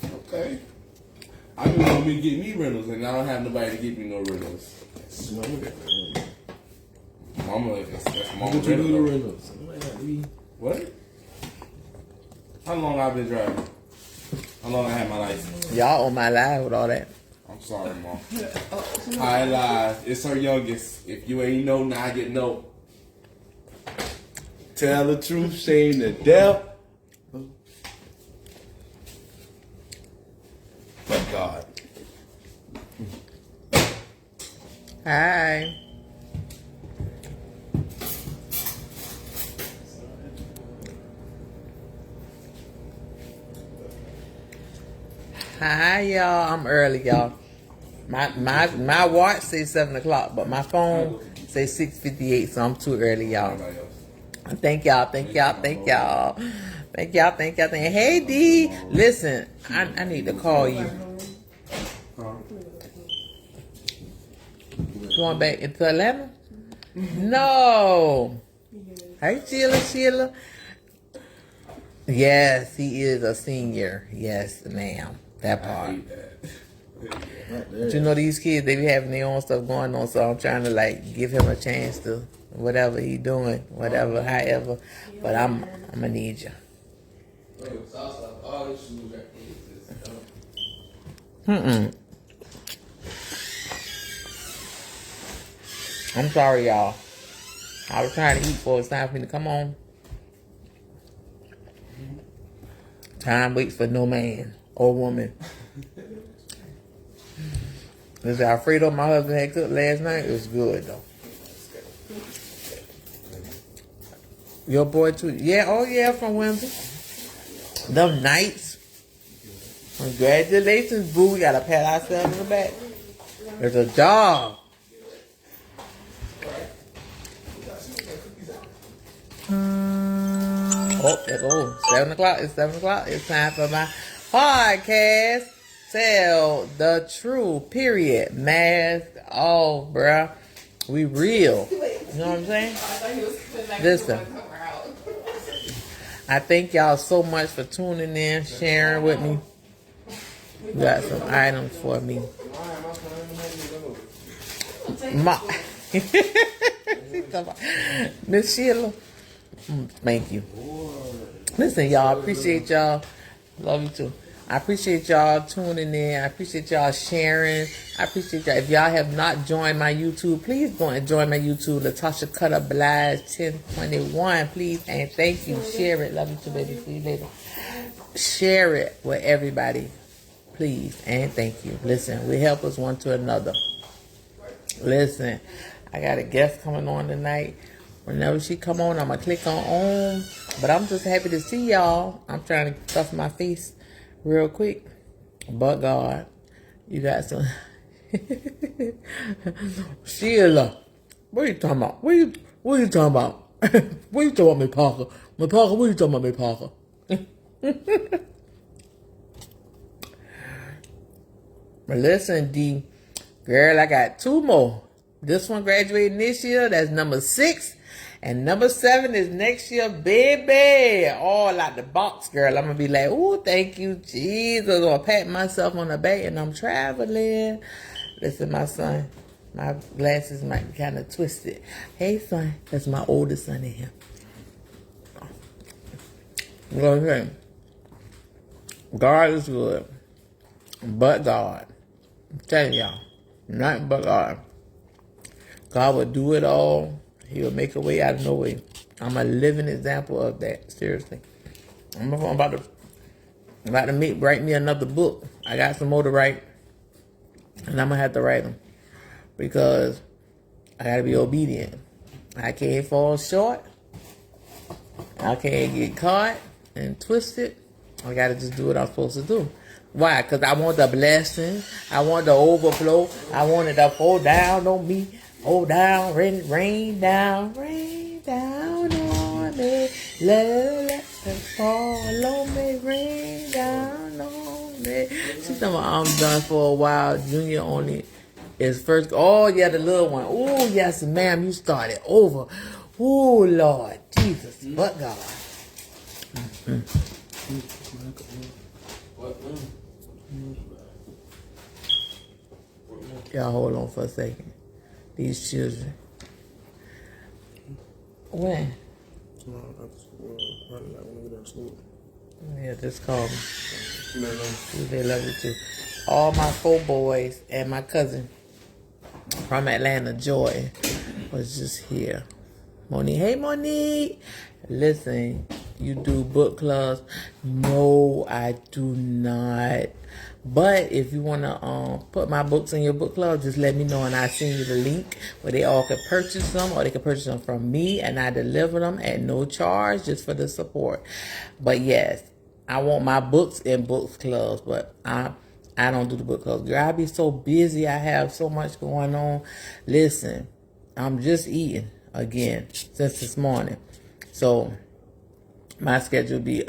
Okay. I just want me to get me rentals, and I don't have nobody to get me no rentals. Mama, that's mama rentals. What? How long I've been driving? How long I had my license? Y'all on my live with all that. I'm sorry, Mom. I lied. It's her youngest. If you ain't know, now I get know. Tell the truth, shame the devil. But God. Hi. Hi, y'all. I'm early, y'all. My watch says 7 o'clock, but my phone says 6:58, so I'm too early, y'all. Thank y'all. Hey, D. Listen, I need to call you. Going back into Atlanta? No. Hey, Sheila. Yes, he is a senior. Yes, ma'am. That part. But you know, these kids, they be having their own stuff going on, so I'm trying to like give him a chance to whatever he doing, whatever, however. But I'm gonna need you. I'm sorry, y'all. I was trying to eat before it's time for me to come on. Time waits for no man or woman. This Alfredo my husband had cooked last night. It was good though. Your boy too. Yeah, oh yeah, from Windsor. Them nights. Congratulations, boo. We gotta pat ourselves in the back. It's a job. Oh, there goes 7 o'clock. It's 7 o'clock. It's time for my podcast. Tell the truth. Period. Mask. Oh, bruh. We real. You know what I'm saying? Listen. I thank y'all so much for tuning in, sharing with me. You got some items for me. Miss Sheila. Thank you. Listen, y'all. I appreciate y'all. Love you too. I appreciate y'all tuning in. I appreciate y'all sharing. I appreciate y'all. If y'all have not joined my YouTube, please go and join my YouTube. Latasha Cutter-Blige 1021. Please and thank you. Share it. Love you too, baby. See you later. Share it with everybody. Please and thank you. Listen, we help us one to another. Listen, I got a guest coming on tonight. Whenever she come on, I'm going to click on. But I'm just happy to see y'all. I'm trying to stuff my face real quick. But God, you got some. Sheila, what are you talking about? What are you talking about? What are you talking about, me Parker? Me Parker, what are you talking about, me Parker? But listen, D. Girl, I got 2 more. This one graduating this year. That's number 6. And number 7 is next year, baby. All out the box, girl. I'm going to be like, ooh, thank you, Jesus. Or pat myself on the back and I'm traveling. Listen, my son, my glasses might be kind of twisted. Hey, son. That's my oldest son in here. Okay. God is good. But God. I'm telling y'all. Nothing but God. God will do it all. He'll make a way out of no way. I'm a living example of that. Seriously. I'm about to write me another book. I got some more to write. And I'm going to have to write them. Because I got to be obedient. I can't fall short. I can't get caught and twisted. I got to just do what I'm supposed to do. Why? Because I want the blessing. I want the overflow. I want it to fall down on me. Oh, down, rain down on me. Let it fall on me, rain down on me. She's talking about I'm done for a while. Junior only is first. Oh, yeah, the little one. Oh, yes, ma'am, you started over. Oh, Lord Jesus, but God. What? Y'all hold on for a second. These children. When? Tomorrow after school, probably like when we get out of school. Yeah, just call me. They They love you too. All my 4 boys and my cousin from Atlanta, Joy, was just here. Monique, hey Monique. Listen, you do book clubs? No, I do not. But if you want to put my books in your book club, just let me know and I'll send you the link where they all can purchase them, or they can purchase them from me and I deliver them at no charge just for the support. But yes, I want my books in books clubs, but I don't do the book clubs. Girl, I be so busy. I have so much going on. Listen, I'm just eating again since this morning. So my schedule be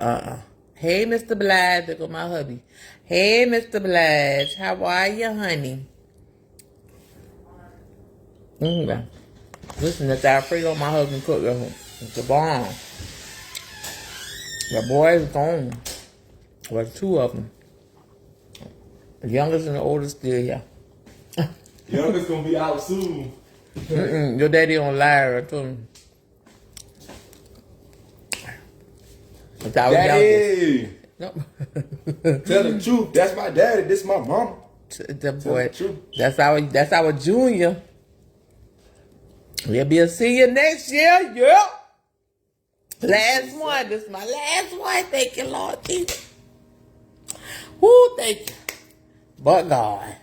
Hey, Mr. Blige, there go my hubby. Hey, Mr. Blige, how are you, honey? Listen, that's Alfredo my husband cooked. It's a bomb. The boys gone. Well, 2 of them. The youngest and the oldest still here. Youngest gonna be out soon. Your daddy on live, I told him. Daddy! No. tell the truth. That's my daddy. This my mama. The boy, that's our junior. We'll be a senior next year. Yeah. Last one. This is my last one. Thank you, Lord Jesus. Woo, thank you. But God.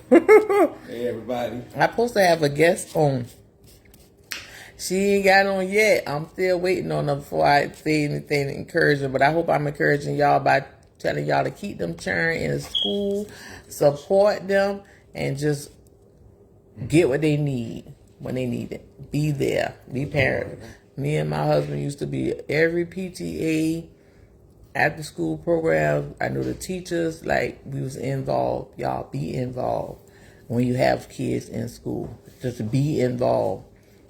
Hey, everybody. I'm supposed to have a guest on. She ain't got on yet. I'm still waiting on her before I say anything encouraging. But I hope I'm encouraging y'all by telling y'all to keep them churn in the school, support them, and just get what they need when they need it. Be there. Be parent. Me and my husband used to be every PTA, after school program. I knew the teachers, like we was involved. Y'all be involved when you have kids in school. Just be involved.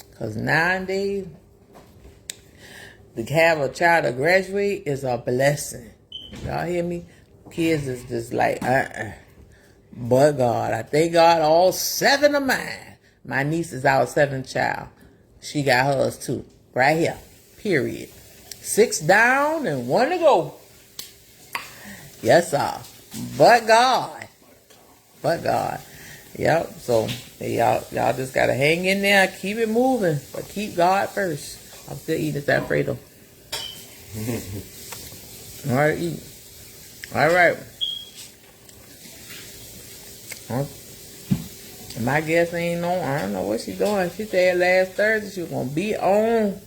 Because nowadays, to have a child to graduate is a blessing. Y'all hear me? Kids is just like, But God, I thank God all 7 of mine. My niece is our 7th child. She got hers too. Right here. Period. 6 down and 1 to go. Yes, sir. But God. But God. Yep. So y'all just gotta hang in there, keep it moving, but keep God first. I'm still eating this Alfredo. All right, eat. All right. My guest ain't on. I don't know what she's doing. She said last Thursday she was gonna be on.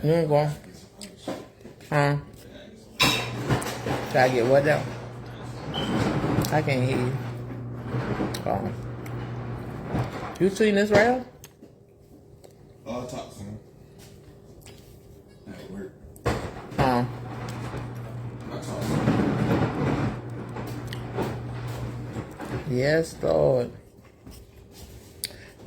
You ain't going. Huh? Try to get what down? I can't hear you. Oh. You seen this right? Talk some. At work. Huh? I talk. Yes, Lord.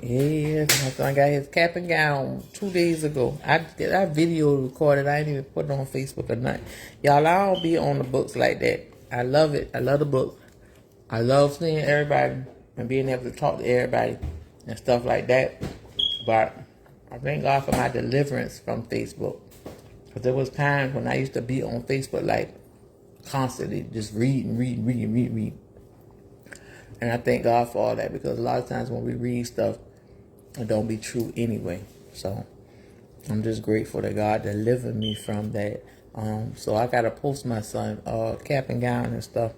Yes, my son got his cap and gown 2 days ago. I video recorded. I ain't even put it on Facebook or nothing. Y'all, I don't be on the books like that. I love it. I love the book. I love seeing everybody and being able to talk to everybody and stuff like that. But I thank God for my deliverance from Facebook. Because there was times when I used to be on Facebook like constantly just read. And I thank God for all that, because a lot of times when we read stuff, it don't be true anyway. So I'm just grateful that God delivered me from that. So I gotta post my son cap and gown and stuff,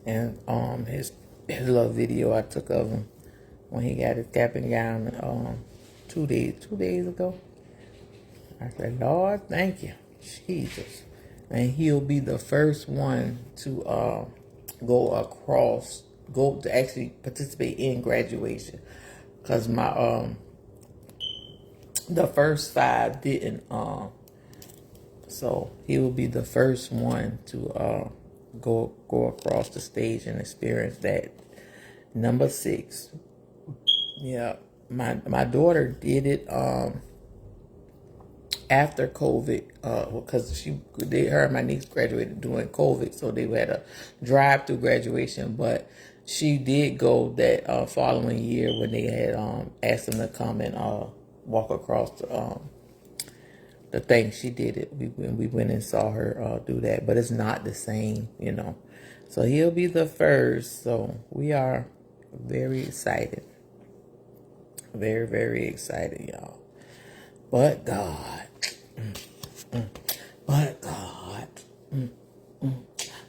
and his little video I took of him when he got his cap and gown 2 days ago. I said, Lord, thank you, Jesus, and he'll be the first one to go to actually participate in graduation. Because my the first 5 didn't. So he will be the first one to go across the stage and experience that. Number 6. Yeah. my daughter did it after COVID, because her and my niece graduated during COVID, so they had a drive-through graduation. But she did go that following year when they had asked them to come and walk across the thing. She did it. We went and saw her do that, but it's not the same, you know. So he'll be the first. So we are very excited, very very excited, y'all. But God. But God,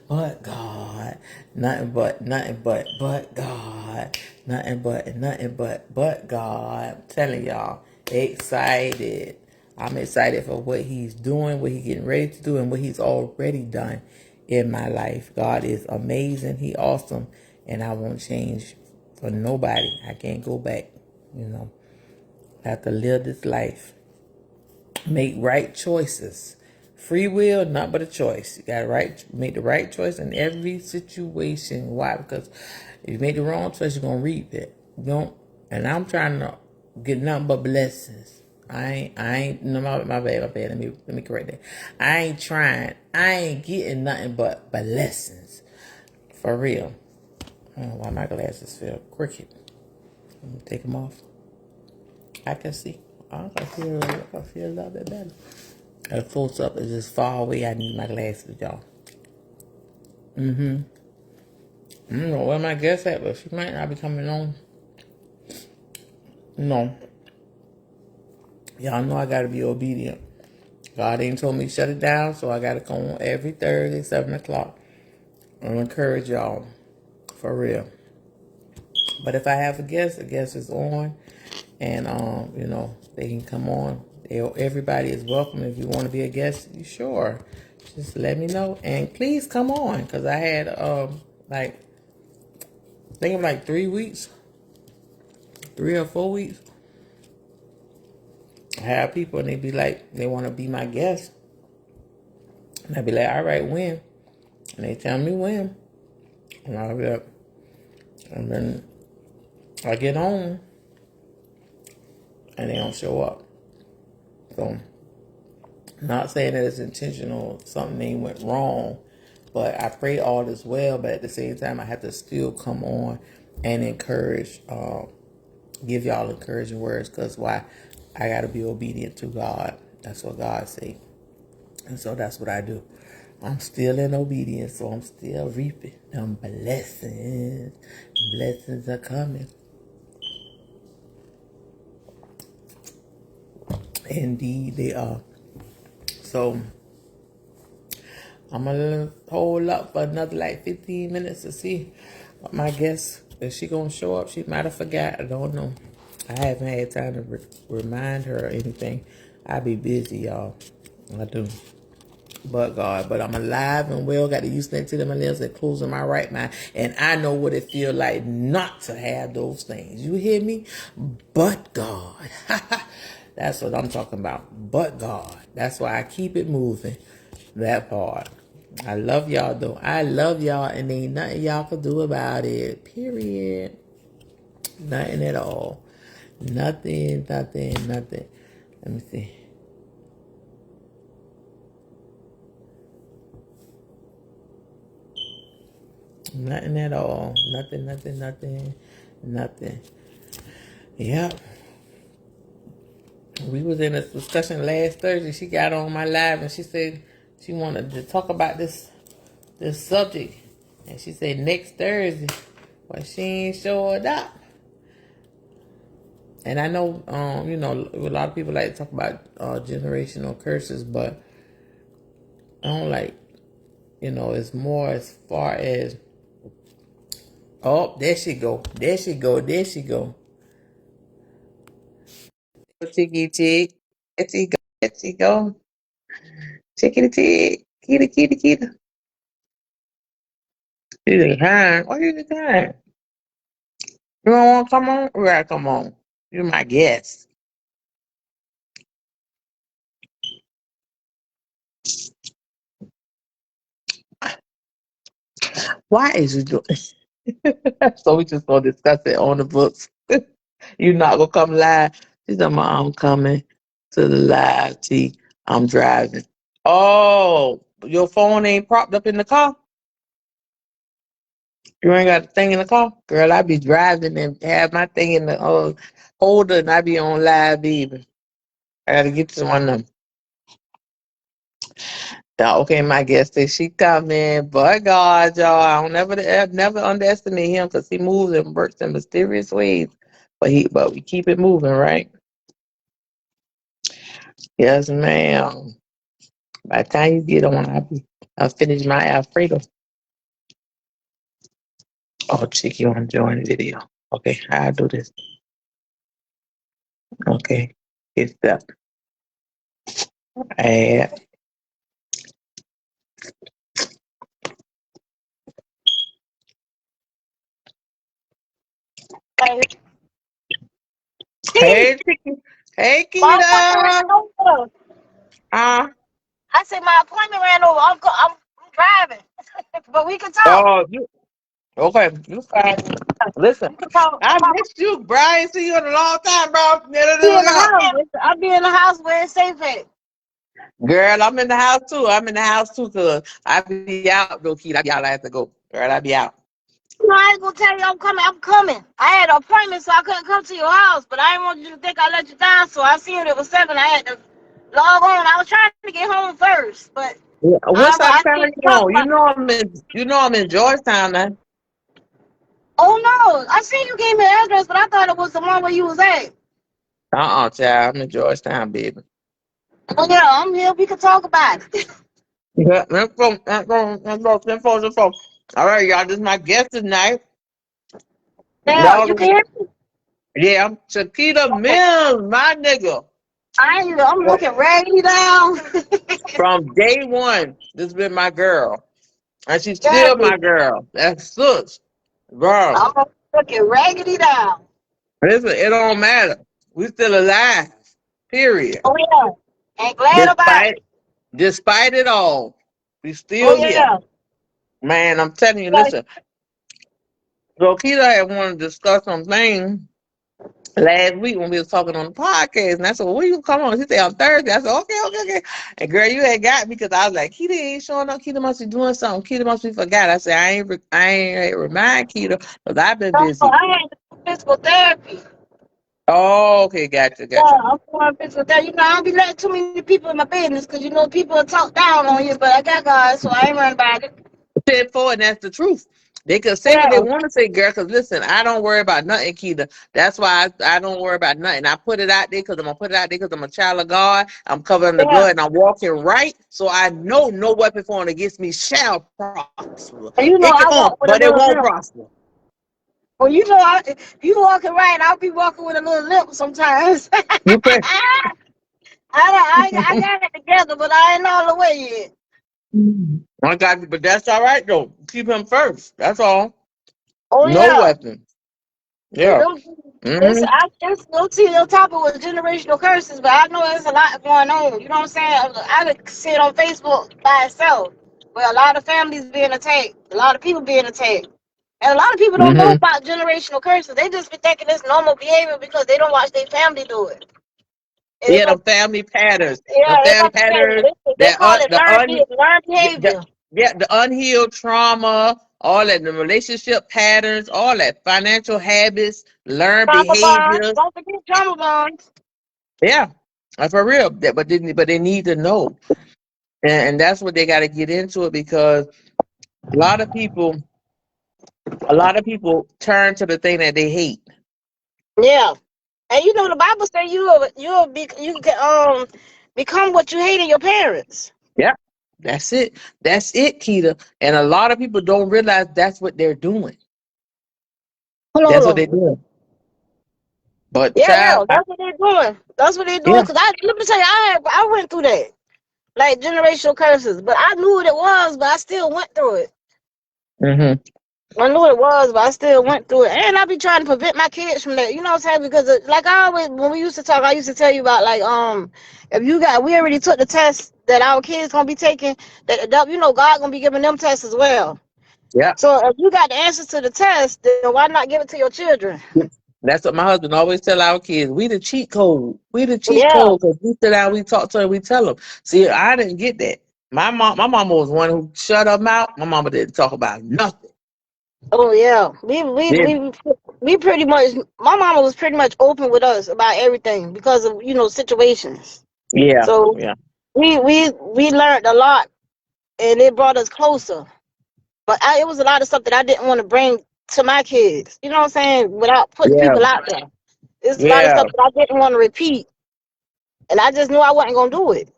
but God, but God, but God. I'm telling y'all, excited. I'm excited for what he's doing, what he's getting ready to do, and what he's already done in my life. God is amazing. He awesome, and I won't change for nobody. I can't go back, you know. I have to live this life. Make right choices. Free will, not but a choice. You gotta make the right choice in every situation. Why? Because if you make the wrong choice, you're gonna reap it. You don't. And I'm trying to get nothing but blessings. I ain't. No, my bad. Let me correct that. I ain't trying. I ain't getting nothing but blessings. For real. I don't know why my glasses feel crooked. Let me take them off. I can see. I can feel a little bit better. A close up is just far away. I need my glasses, y'all. I don't know where my guest at, but she might not be coming on. No. Y'all know I gotta be obedient. God ain't told me to shut it down, so I gotta come on every Thursday, 7 o'clock. I'm encourage y'all. For real. But if I have a guest is on, and you know, they can come on. Everybody is welcome. If you want to be a guest, you sure. Just let me know, and please come on, because I had like, I think of like 3 weeks, 3 or 4 weeks. I have people and they be like, they want to be my guest, and I be like, all right, when? And they tell me when, and I'll be like, and then I get on, and they don't show up. So, not saying that it's intentional, something went wrong, but I pray all is well. But at the same time, I have to still come on and encourage, give y'all encouraging words, because why? I got to be obedient to God. That's what God say. And so that's what I do. I'm still in obedience, so I'm still reaping them blessings. Blessings are coming. Indeed, they are. So I'm gonna hold up for another like 15 minutes to see what my guest, is she gonna show up? She might have forgot. I don't know. I haven't had time to remind her or anything. I be busy, y'all. I do. But God, but I'm alive and well, got the use of to my limbs and closing my right mind. And I know what it feels like not to have those things. You hear me? But God. That's what I'm talking about. But God. That's why I keep it moving. That part. I love y'all though. I love y'all, and ain't nothing y'all can do about it. Period. Nothing at all. Nothing. Let me see. Nothing at all. Nothing. Yep. We was in a discussion last Thursday. She got on my live and she said she wanted to talk about this subject. And she said next Thursday. But she ain't showed up. And I know, you know, a lot of people like to talk about generational curses, but I don't like, you know, it's more as far as, oh, there she go. Chicky chick. There she go. Chickity chick. Kitty. You the kind. What you the kind? You don't want to come on? You gotta come on. You're my guest. Why is you doing? So we just gonna discuss it on the books. You not gonna come live? She said, "Mom, I'm coming to the live. T. I'm driving." Oh, your phone ain't propped up in the car. You ain't got a thing in the car, girl. I be driving and have my thing in the holder, and I be on live, baby. I gotta get to one of them. Now, okay, my guest said she coming, but God, y'all, I don't never underestimate him because he moves and works in mysterious ways. But we keep it moving, right? Yes, ma'am. By the time you get on, I'll finish my Alfredo. Oh, chick, you want to join the video? Okay, I'll do this. Okay, it's up. Add. Hey, chicken. Hey, My appointment Keita. ran over. Uh, I said my appointment ran over. I'm driving, but we can talk. oh, okay, you fine. Listen, We can talk. I missed you, Brian. See you in a long time, bro. Be in the house. I'll be in the house where it's safe at. Girl, I'm in the house too. I'm in the house too, cause I be out though, Keita. I be out. I have to go. Girl, I be out. No, I ain't gonna tell you I'm coming. I'm coming. I had an appointment, so I couldn't come to your house. But I didn't want you to think I let you down. So I seen it was 7. I had to log on. I was trying to get home first, but Yeah, what side I of town are didn't you talk on? about. You know I'm in Georgetown now. Oh no, I seen you gave me an address, but I thought it was the one where you was at. Child. I'm in Georgetown, baby. Oh yeah, I'm here. We can talk about it. Yeah, let's go. All right, y'all. This is my guest tonight. Yeah, you can No, hear me. yeah, Chiquita Mills, my nigga. I'm looking raggedy down. From day one, this been my girl. And she's still Exactly. my girl. That's sus. Bro, I'm looking raggedy down. listen, it don't matter. We still alive. Period. Oh yeah. And glad about Despite it. despite it all. We Oh still here. yeah. Man, I'm telling you, Like, listen. Rokita had wanted to discuss some things last week when we was talking on the podcast, and I said, "Well, when you come on?" She said, "On Thursday." I said, "Okay." And girl, you had got me because I was like, "Keita ain't showing up. Keita must be doing something. Keita must be forgot." I said, I ain't remind Keita because I've been no, busy." I had to do physical therapy. Oh, okay, gotcha. Yeah, I'm doing physical therapy. I don't be letting too many people in my business because people will talk down on you, but I got God, so I ain't worried about it. Said for, and that's the truth. They could say what they Yeah. want to say, girl. Because listen, I don't worry about nothing, Keita. That's why I don't worry about nothing. I put it out there because I'm gonna put it out there because I'm a child of God. I'm covering the Yeah. blood and I'm walking right, so I know no weapon formed against me shall prosper. And It can I form, walk with a but it little won't limp. prosper. Well, if you walking right, I'll be walking with a little limp sometimes. You pray. I got it together, but I ain't all the way yet. I got you, but that's all right though. Keep him first. That's all. Oh No yeah. weapon. Yeah, Yeah. Mm-hmm. I just don't see on top of with generational curses, but I know there's a lot going on. You know what I'm saying? I could see it on Facebook by itself, where a lot of families being attacked, a lot of people being attacked, and a lot of people don't know Mm-hmm. about generational curses. They just be thinking it's normal behavior because they don't watch their family do it. And Yeah, the family patterns. The it's family like I said, patterns. they call it The learned yeah, behavior. the unhealed trauma, all that, the relationship patterns, all that, financial habits, learned Trauma bonds. behaviors. Don't forget trauma bonds. Yeah, for real. But they need to know, and that's what they got to get into it because a lot of people, a lot of people turn to the thing that they hate. Yeah. And the Bible says you can become what you hate in your parents. Yeah, that's it. That's it, Keita. And a lot of people don't realize that's what they're doing. That's what they're Hold on. doing. But Yeah, child, that's what they're doing. That's what they're doing. yeah. Cause let me tell you, I went through that, like generational curses. But I knew what it was, but I still went through it. Mm-hmm. I knew what it was, but I still went through it. And I be trying to prevent my kids from that. You know what I'm saying? Because like I always, when we used to talk, I used to tell you about like if we already took the test that our kids gonna be taking, that God gonna be giving them tests as well. Yeah. So if you got the answers to the test, then why not give it to your children? That's what my husband always tell our kids. We the cheat code. We the cheat Yeah. code because we sit down, we talk to her, we tell them. See, I didn't get that. My mama was one who shut her mouth. My mama didn't talk about nothing. Oh yeah. We pretty much. My mama was pretty much open with us about everything because of situations. Yeah, So yeah, we learned a lot, and it brought us closer. But it was a lot of stuff that I didn't want to bring to my kids. You know what I'm saying? Without putting yeah, people out there. It's a lot of yeah. stuff that I didn't want to repeat, and I just knew I wasn't gonna do it.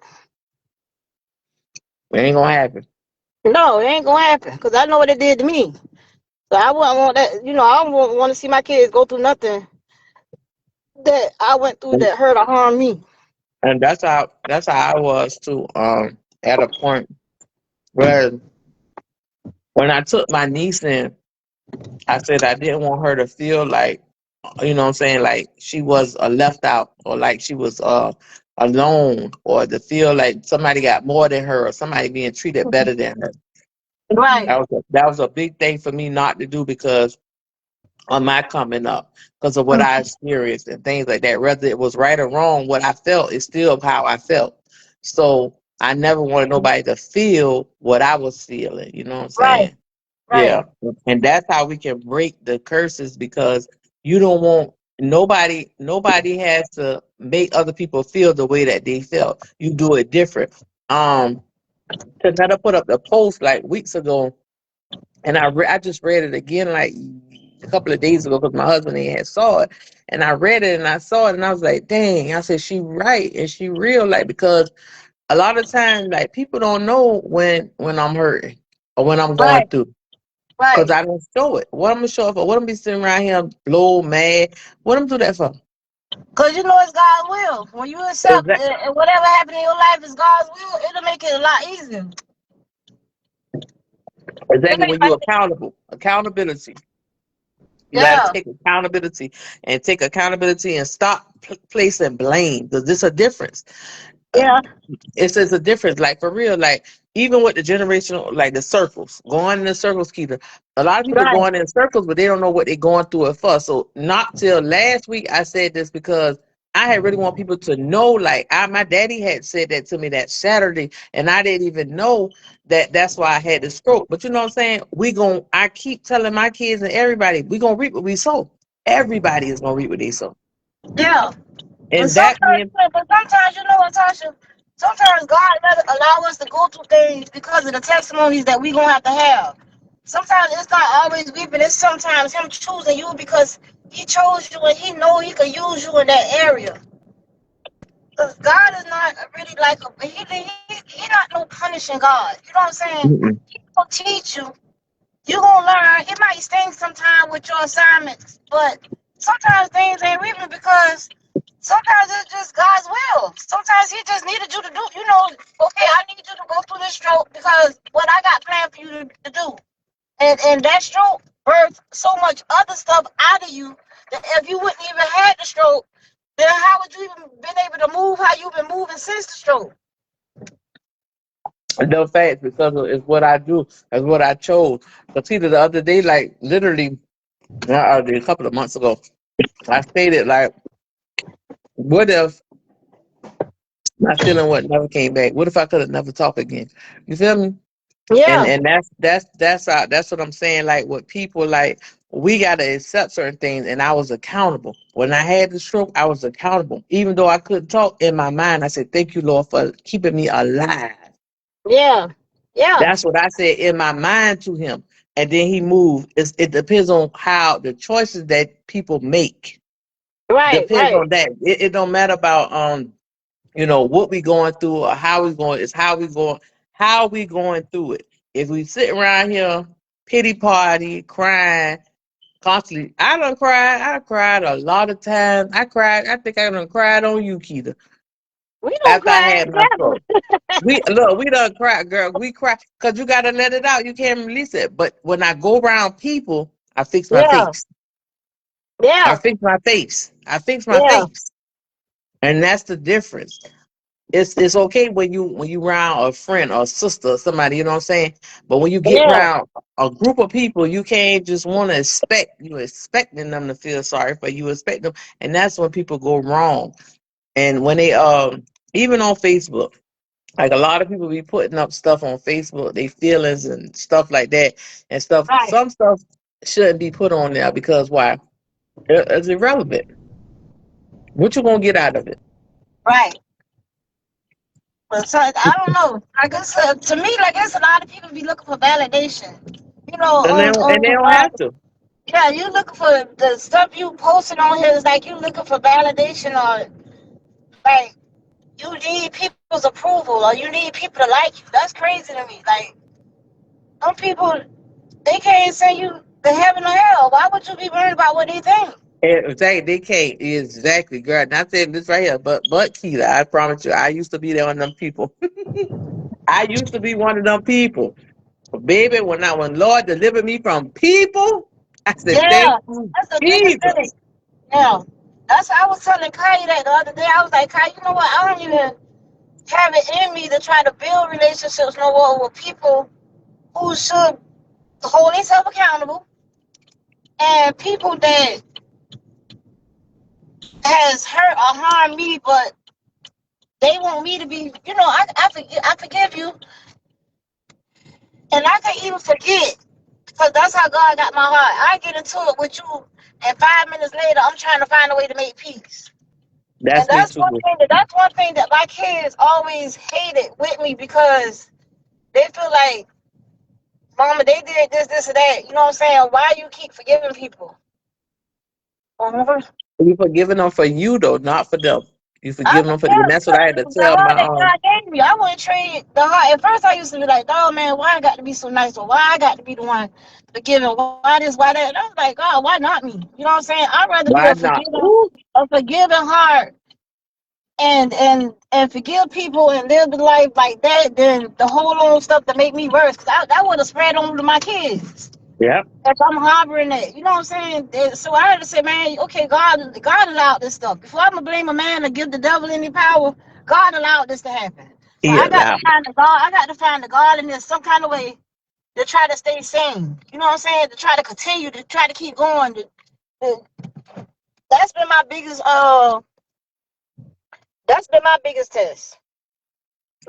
It ain't gonna happen. No, it ain't gonna happen because I know what it did to me. So I wouldn't want that. I don't want to see my kids go through nothing that I went through that hurt or harmed me. And that's how I was too. At a point where when I took my niece in, I said I didn't want her to feel like, what I'm saying, like she was left out or like she was alone or to feel like somebody got more than her or somebody being treated better than her. Right, That was a big thing for me not to do because of my coming up, because of what I experienced and things like that. Whether it was right or wrong, what I felt is still how I felt. So I never wanted nobody to feel what I was feeling. You know what I'm right, saying? right. Yeah. And that's how we can break the curses because you don't want nobody has to make other people feel the way that they felt. You do it different. Tanetta put up the post like weeks ago, and I just read it again like a couple of days ago because my husband he had saw it, and I read it and I saw it and I was like, dang! I said she right and she real, like, because a lot of times like people don't know when I'm hurting or when I'm going Right, through because right. I don't show it. What I'm gonna show it for? What I'm be sitting around here blow mad? What I'm do that for? Because it's God's will. When you accept Exactly. it, and whatever happened in your life is God's will, it'll make it a lot easier. It Exactly make when you accountable. Accountability. You got to Yeah, take accountability and stop placing blame because there's a difference. yeah, It's a difference, like for real, like even with the generational, like the circles, going in the circles, Keita. A lot of people right. going in circles, but they don't know what they're going through it for. So not till last week I said this because I had really want people to know, like my daddy had said that to me that Saturday, and I didn't even know that that's why I had the stroke. But you know what I'm saying? I keep telling my kids and everybody, we gonna reap what we sow. Everybody is gonna reap what they sow. Yeah. But And that sometimes, means what, Tasha? Sometimes God doesn't allow us to go through things because of the testimonies that we gonna have to have. Sometimes it's not always we, but it's sometimes Him choosing you because He chose you and He know He could use you in that area. Because God is not really like he not no punishing God. You know what I'm saying? mm-mm. He gonna teach you. You gonna learn. It might sting sometimes with your assignments, but sometimes things ain't reaping because sometimes it's just God's will. Sometimes He just needed you to do. Okay, I need you to go through this stroke because what I got planned for you to do, and that stroke birthed so much other stuff out of you that if you wouldn't even had the stroke, then how would you even been able to move how you've been moving since the stroke? No facts because it's what I do. It's what I chose. Because either the other day, like literally, a couple of months ago, I stated like, what if my feeling what never came back? What if I could have never talked again? You feel me? And Yeah, and that's what I'm saying. Like with people, like we gotta accept certain things. And I was accountable when I had the stroke. I was accountable, even though I couldn't talk. In my mind, I said, "Thank you, Lord, for keeping me alive." yeah, yeah. That's what I said in my mind to him. And then he moved. It depends on how the choices that people make. Right, Depends right, on that. It don't matter about what we going through or how we going. It's how we going through it. If we sit around here pity party, crying constantly. I cried a lot of times. I cried. I think I done cried on you, Keita, we don't after I cry had my together. stroke. We done cry, girl. We cry because you gotta let it out. You can't release it. But when I go around people, I fix my Yeah, face. I yeah, fix my face. I fix my yeah, face, and that's the difference. it's okay when you round a friend or a sister or somebody, you know what I'm saying? But when you get Yeah, around a group of people, you can't just want to expecting them to feel sorry for you, expect them, and that's when people go wrong. And when they even on Facebook, like a lot of people be putting up stuff on Facebook, they feelings and stuff like that, and stuff. right, Some stuff shouldn't be put on there because why? It's irrelevant. What you gonna get out of it? right. But so, I don't know. I guess to me, like it's a lot of people be looking for validation. You know, And they don't have to. yeah, you looking for the stuff you posting on here is like you looking for validation or like you need people's approval or you need people to like you. That's crazy to me. Like some people, they can't send you to heaven or hell. Why would you be worried about what they think? Exactly, they can't. Exactly, girl. Not saying this right here, but Keita, I promise you, I used to be there one of them people. I used to be one of them people. But baby, when Lord delivered me from people, I said, Yeah, thank you, that's the biggest thing. Jesus. Yeah, that's I was telling Kai that the other day. I was like, Kai, you know what? I don't even have it in me to try to build relationships no more with people who should hold themselves accountable and people that has hurt or harmed me, but they want me to be, I forgive you, and I can even forget because that's how God got my heart. I get into it with you, and 5 minutes later, I'm trying to find a way to make peace. And That's me too. that's one thing that my kids always hated with me because they feel like, Mama, they did this, and that. You know what I'm saying? Why you keep forgiving people? Uh-huh. You forgiving them for you though, not for them. You I forgiving them for, and forgive that's what I had to because the tell my heart that God gave me. I wouldn't trade the heart. At first, I used to be like, "Oh man, why I got to be so nice? Or why I got to be the one forgiving? Why this? Why that?" And I was like, "God, why not me?" You know what I'm saying? I'd rather be why not? Ooh, a forgiving heart, and forgive people and live the life like that than the whole on stuff that make me worse. Cause that would have spread on to my kids. yeah, If I'm harboring that, you know what I'm saying? So I had to say, man, okay, God allowed this stuff. Before I'm gonna blame a man or give the devil any power, God allowed this to happen. So he I got to allowed. find the God. I got to find the God in this some kind of way to try to stay sane. You know what I'm saying? To try to continue, to try to keep going. To- that's been my biggest. That's been my biggest test.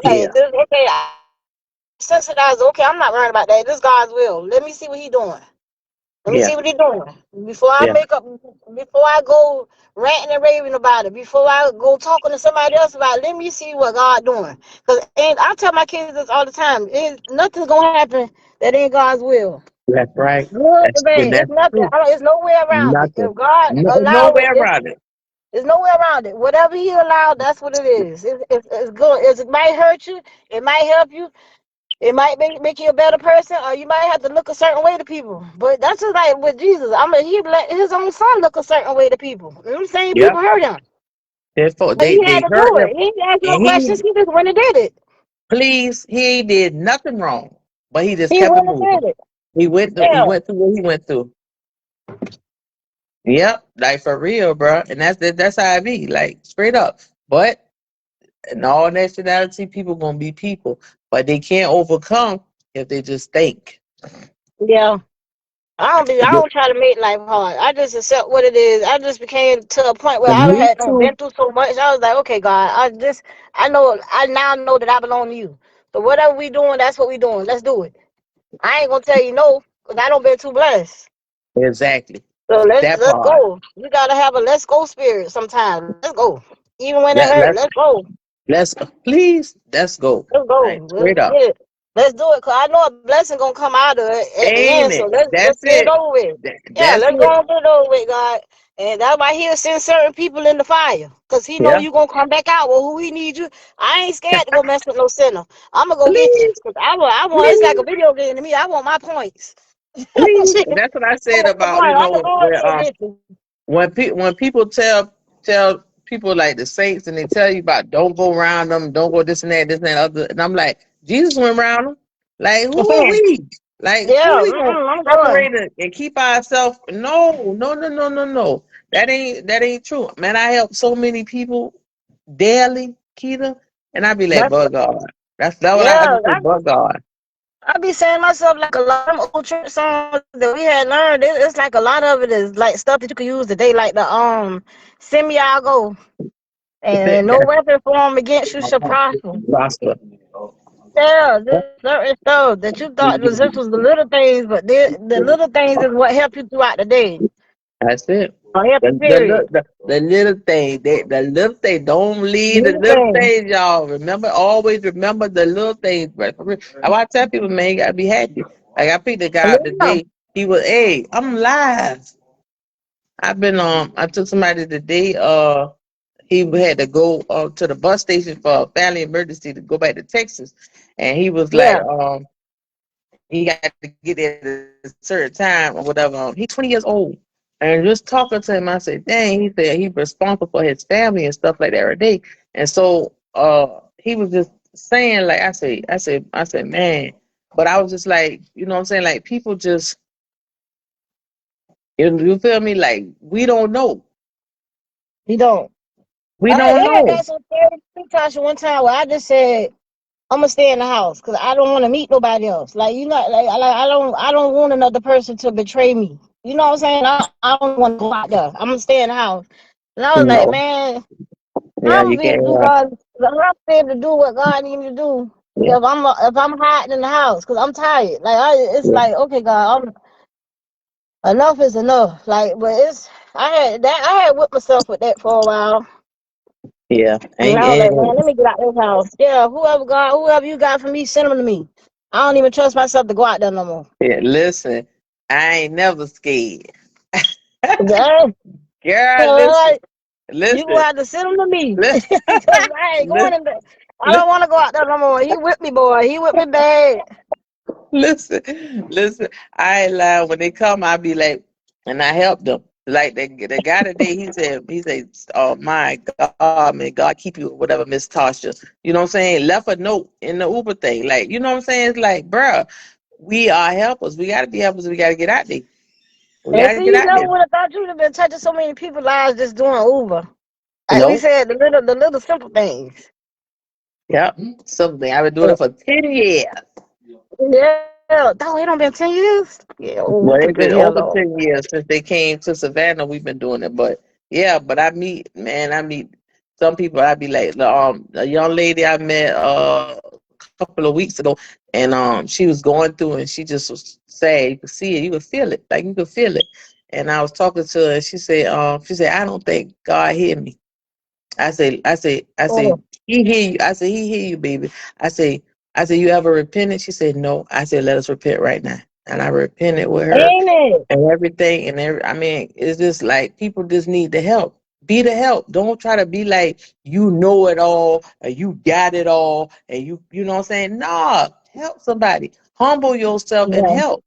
Like, Yeah, okay, sensitized. Okay, I'm not worrying about that. This God's will. Let me see what He doing. Let me yeah, see what he's doing before I yeah. before I go ranting and raving about it. Before I go talking to somebody else about it, let me see what God doing. Cause I tell my kids this all the time: nothing's gonna happen that ain't God's will. That's right. Good or bad, it's That's nothing. true. There's no way around it. Nothing. If God No allow way it, around it. there's no way around it. Whatever He allowed, that's what it is. It's good. It might hurt you. It might help you. It might make you a better person, or you might have to look a certain way to people. But that's just like with Jesus. He let his own son look a certain way to people. Them same Yep. people hurt him. Therefore, But he had they to hurt do him, it. He didn't ask no and questions. He just went and did it. he did nothing wrong, but he just He kept it went and moving. did it. He Yeah. went through what he went through. Yep, like for real, bro. And that's how I be, like straight up. But in all nationality, people gonna be people, but they can't overcome if they just think. Yeah. I don't try to make life hard. I just accept what it is. I just became to a point where I Me had too. been through so much. I was like, okay, God, I now know that I belong to you. So whatever we doing, that's what we doing. Let's do it. I ain't gonna tell you no, because I don't been too blessed. Exactly So that let's part. go. We gotta have a let's go spirit sometimes. Let's go. Even when it Let hurt, let let's go. let's Please let's go. Let's Like go. Let's straight up, get it. Let's do it. Cause I know a blessing gonna come out of it at the ain't end. So it? let's That's get it it. over with. Yeah, That's let's go it. and get it over with, God. And that's why He'll send certain people in the fire. Cause He know Yeah. you gonna come back out. Well, who He need you? I ain't scared to go mess with no sinner. I'ma go get you. Please, Cause I want. It's like a please, video game to me. I want my points. please. Shit. That's what I I said want my about point. I can go and get you. when people tell people like the saints and they tell you about don't go around them, don't go this and that other, and I'm like, Jesus went around them. Like who are we? Like who Yeah, we gonna I'm separate going. it and keep ourselves? No, no, no, no, no, no. That ain't true, man. I help so many people daily, Keita. And I be like, That's but God. That's what I yeah. just say, but God. I be saying to myself like a lot of them old church songs that we had learned. It's like a lot of it is like stuff that you can use today, like the "Send Me I'll Go" and "No weapon formed against you shall prosper." Prosper. Yeah, there's certain stuff that you thought was just was the little things, but the little things is what help you throughout the day. That's it. Or help you period. The little thing, the little thing. Don't leave the Little little things. things, y'all. Remember, always remember the little things. But I tell people, man, you gotta be happy. Like I picked the guy up Yeah. today. He was, hey, I'm live. I've been I took somebody today. He had to go to the bus station for a family emergency to go back to Texas, and he was like, Yeah. he got to get there at a certain time or whatever. He's 20 years old. And just talking to him, I said, dang, he said he's responsible for his family and stuff like that every day. And so he was just saying, like, I said, man. But I was just like, you know what I'm saying? Like, people just, you feel me? Like, we don't know. You don't. We don't I had know. got so scared Tasha one time where I just said I'm gonna stay in the house because I don't want to meet nobody else. Like you know, I don't want another person to betray me. You know what I'm saying? I don't want to go out there. I'm gonna stay in the house. And I was like, No. man, Yeah, how I'm you gonna be able can't. to do God? How I'm be able to do what God needs me to do Yeah, if I'm hiding in the house because I'm tired. Like it's yeah, like okay, God, enough is enough. Like, but I had whipped myself with that for a while. yeah. And And, I was like, man, and let me get out this house. Yeah, whoever you got for me, send them to me. I don't even trust myself to go out there no more. yeah, listen, I ain't never scared. Yeah, Girl, listen, like, you gonna listen, have to send them to me listen, because I ain't going in there. I don't want to go out there no more. He whipped me, boy. He whipped me bad. listen, listen. I ain't lying. When they come, I be like, and I help them. Like the guy today, he said, oh my God, may God keep you, or whatever, Miss Tasha. You know what I'm saying? Left a note in the Uber thing. Like, you know what I'm saying? It's like, bruh, we are helpers. We gotta be helpers. We gotta get out there. We And gotta see, get you out never there. would have thought you'd have been touching so many people's lives just doing Uber. Like we No. said, the little simple things. Yep. Something. I've been doing it for 10 years. Yeah. Oh, it don't been 10 years? Yeah, oh, Well, look it's at good been hell, over Lord. 10 years since they came to Savannah. We've been doing it. But yeah, but I meet some people. I be like, a young lady I met a couple of weeks ago, and she was going through and she just was sad. You could see it, you could feel it, like you could feel it. And I was talking to her and she said, I don't think God hear me. I say, Oh, he hear you. I say, he hear you, baby. I say, you ever repented? She said, no. I said, let us repent right now. And I repented with her ain't it? and everything. I mean, it's just like people just need the help. Be the help. Don't try to be like you know it all and you got it all and you know what I'm saying? Nah, help somebody. Humble yourself and Yeah, help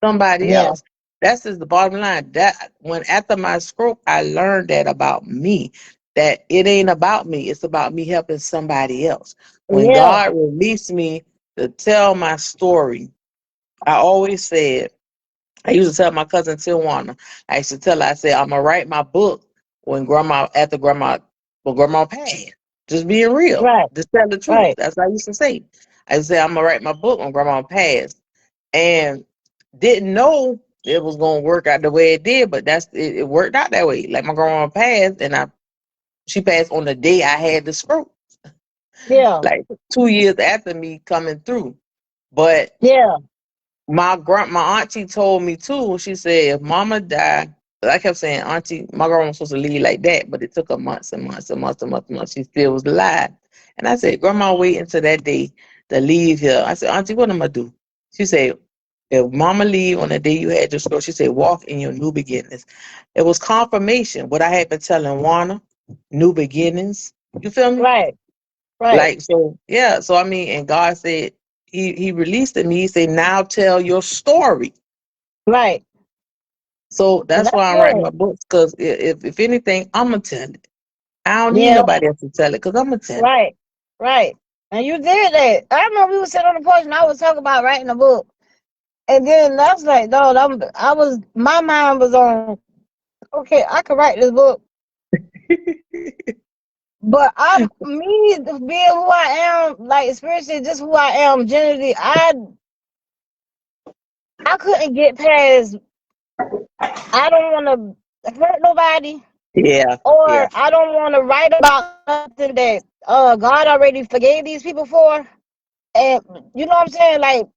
somebody yeah, else. That's just the bottom line. That when after my stroke, I learned that about me. That it ain't about me. It's about me helping somebody else. When yeah. God released me to tell my story, I always said, I used to tell my cousin Tijuana, I used to tell her, I said, I'm gonna write my book after grandma passed. Just being real. Right, Just tell the truth. right. That's what I used to say. I said, I'm gonna write my book when grandma passed. And didn't know it was gonna work out the way it did, but it worked out that way. Like my grandma passed and she passed on the day I had the stroke, Yeah, like 2 years after me coming through. But yeah, my auntie told me too. She said if mama died, I kept saying auntie, my grandma was supposed to leave like that, but it took her months and months and months and months and months. She still was alive, and I said, grandma, wait until that day to leave here. I said, auntie, what am I do? She said, if mama leave on the day you had your stroke, she said, walk in your new beginnings. It was confirmation what I had been telling Juana, new beginnings. You feel me? right, right, Like, so, yeah. So, I mean, and God said, he released it me. He said, now tell your story. right. So And that's that's why I'm writing good. my books. Because if anything, I'm going to tell it. I don't need Yeah, nobody else to tell it because I'm going to tell it. right, right. And you did that. I remember we were sitting on the porch and I was talking about writing a book. And then I was like, dog, my mind was on, okay, I could write this book, But me being who I am, like spiritually, just who I am, generally, I couldn't get past. I don't want to hurt nobody, Yeah, yeah. or I don't want to write about something that God already forgave these people for. And you know what I'm saying? Like,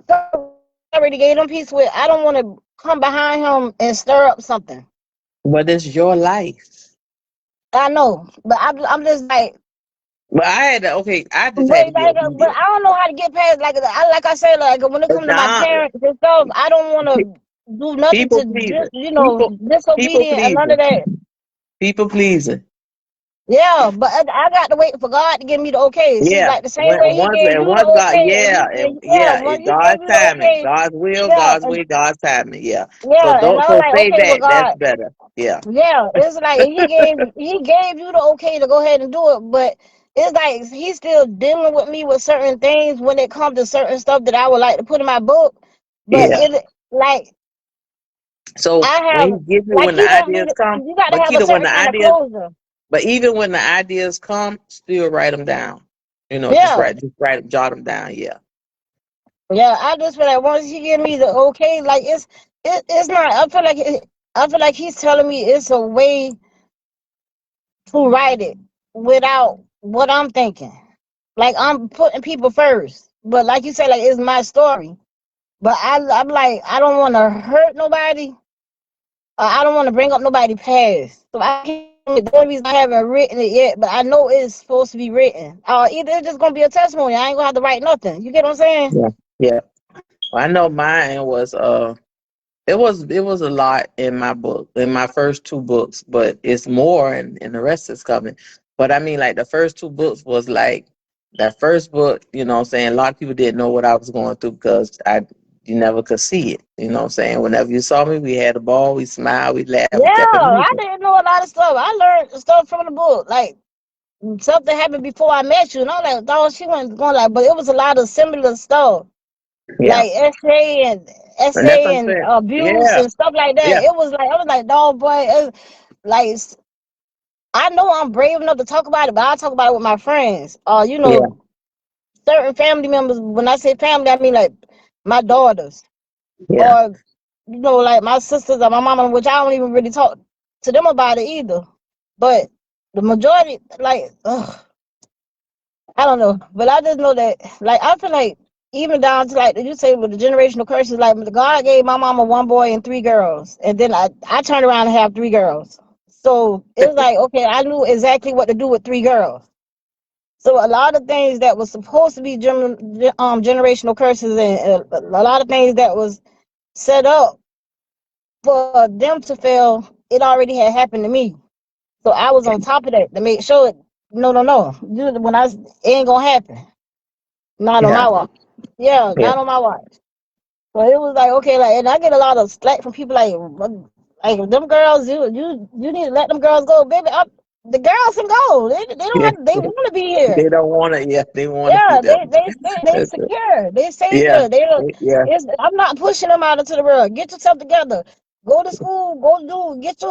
so I already gave them peace with. I don't want to come behind him and stir up something. But it's your life. I know, but I'm just like, But I had to, okay, I just had to but be but obedient. I don't know how to get past. Like I said, like when it comes to my Nah, parents and stuff, I don't want to do nothing people to pleasing. People disobedient and none of pleasing. that. People pleasing. Yeah, but I got to wait for God to give me the okay. See, Yeah. like the same way He gave And you the once God, okay, yeah, yeah, it, when He God's gave you the timing, okay, God's will, yeah, God's way, God's timing. Yeah. So yeah, and don't I was so like, say okay, well, that. That's God, better. Yeah. yeah, it's like He gave you the okay to go ahead and do it, but it's like He's still dealing with me with certain things when it comes to certain stuff that I would like to put in my book, but Yeah. it like So I when have he gives you like when the He want me ideas to. come, You got to but have a Keita, when certain the kind of ideas, closure. but even when the ideas come, still write them down. Yeah. Just write, jot them down. Yeah. Yeah, I just feel like once He give me the okay, like it's not. I feel like He's telling me it's a way to write it without what I'm thinking. Like I'm putting people first, but like you said, like it's my story. But I'm like I don't want to hurt nobody. I don't want to bring up nobody past. So I can't. The only reason I haven't written it yet, but I know it's supposed to be written. Either it's just gonna be a testimony. I ain't gonna have to write nothing. You get what I'm saying? Yeah. Yeah. Well, I know mine was it was a lot in my book, in my first two books, but it's more and the rest is coming. But I mean, like the first two books was like that first book, what I'm saying? A lot of people didn't know what I was going through because you never could see it. You know what I'm saying? Whenever you saw me, we had a ball, we smiled, we laughed, Yeah, we kept it I moving. didn't know a lot of stuff. I learned stuff from the book. Like something happened before I met you, and I'm like, oh, she wasn't going like, but it was a lot of similar stuff, Yeah. like essay and And that's what essay I'm and saying. abuse Yeah. and stuff like that. Yeah. I was like, dog, boy, like I know I'm brave enough to talk about it, but I talk about it with my friends. Yeah. Certain family members. When I say family, I mean like my daughters, Yeah. or like my sisters or my mama, which I don't even really talk to them about it either. But the majority, like, ugh, I don't know, but I just know that, like, I feel like even down to like you say with the generational curses, like God gave my mama one boy and three girls, and then I turned around and have three girls. So it's like okay, I knew exactly what to do with three girls. So a lot of things that was supposed to be generational curses, and a lot of things that was set up for them to fail, it already had happened to me. So I was on top of that to make sure no, when it ain't gonna happen. Not on Yeah. my watch. Yeah, Yeah. not on my watch. So it was like okay, like, and I get a lot of slack from people like them girls. You need to let them girls go, baby. The girls can go. They don't Yeah. have. They want to be here. They don't want to. Yeah. They want to be Yeah, there. they secure. They safe Yeah. here. They don't. Yeah. I'm not pushing them out into the world. Get yourself together. Go to school. Get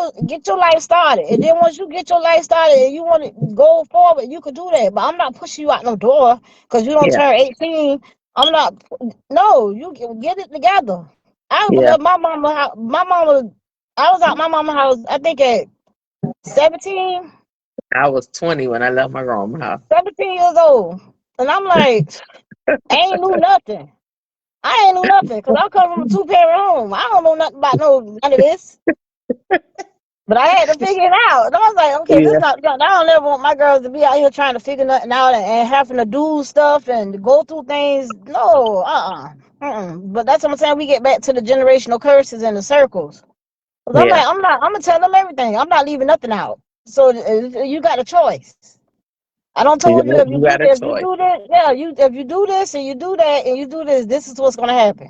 your life started. And then once you get your life started and you want to go forward, you could do that. But I'm not pushing you out no door because you don't Yeah. turn 18. I'm not. No, you get it together. I Yeah. left my mama. My mama. I was at my mama house. I think at 17, I was 20 when I left my grandma's house. 17 years old, and I'm like, I ain't knew nothing. I ain't knew nothing because I come from a two-parent home. I don't know nothing about none of this. But I had to figure it out. And I was like, okay, this Yeah. not. I don't ever want my girls to be out here trying to figure nothing out and having to do stuff and go through things. No, But that's what I'm saying. We get back to the generational curses and the circles. 'Cause I'm Yeah. like, I'm gonna tell them everything. I'm not leaving nothing out. So you got a choice. I don't told you You got a if you choice. do this, yeah, if you do this and you do that and you do this, this is what's gonna happen.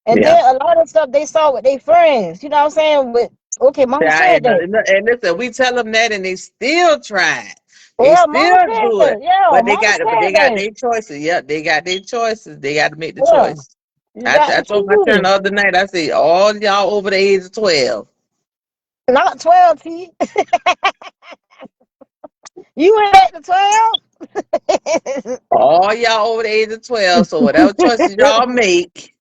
And Yeah. then a lot of stuff they saw with their friends, you know what I'm saying? With okay, mama Yeah, said that. and listen, we tell them that, and they still try. They Yeah, mama still said do it, that. Yeah, mama but said they got that. their choices. Yeah, they got their choices. They got to make the Yeah, choice. you I, got I to told my son the choose. other night. I said, all y'all over the age of 12. Not 12, T. You went at the 12? All y'all over the age of 12, so whatever choices y'all make,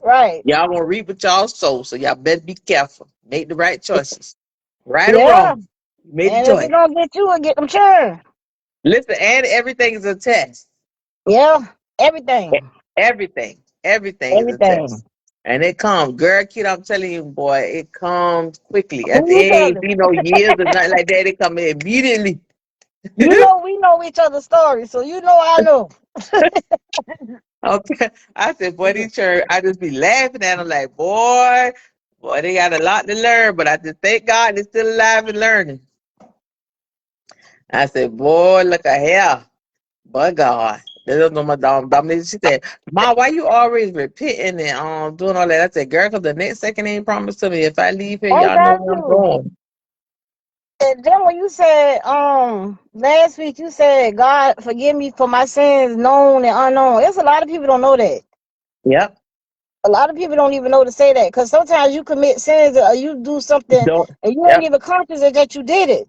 Right. y'all gonna reap what y'all sow. So y'all better be careful. Make the right choices. Right or Yeah. wrong. You made the And if it choice. don't get you, it get them churn. Listen, and everything is a test. Yeah. Everything. Everything. Everything is a Everything. test. And it comes. Girl, kid, I'm telling you, boy, it comes quickly. It Who you ain't telling? be no years or nothing like that. It come immediately. You know we know each other's stories, so you know I know. Okay. I said, boy, these church, I just be laughing at them like, boy, they got a lot to learn, but I just thank God they're still alive and learning. I said, boy, look at here. But God. They don't know my Dominique. She said, Ma, why you always repenting and doing all that? I said, girl, because the next second ain't promised to me. If I leave here, I y'all know got where I'm you. going. And then when you said last week you said God forgive me for my sins known and unknown. It's a lot of people don't know that. Yep. A lot of people don't even know to say that because sometimes you commit sins or you do something Don't. and you ain't Yep. even conscious that you did it.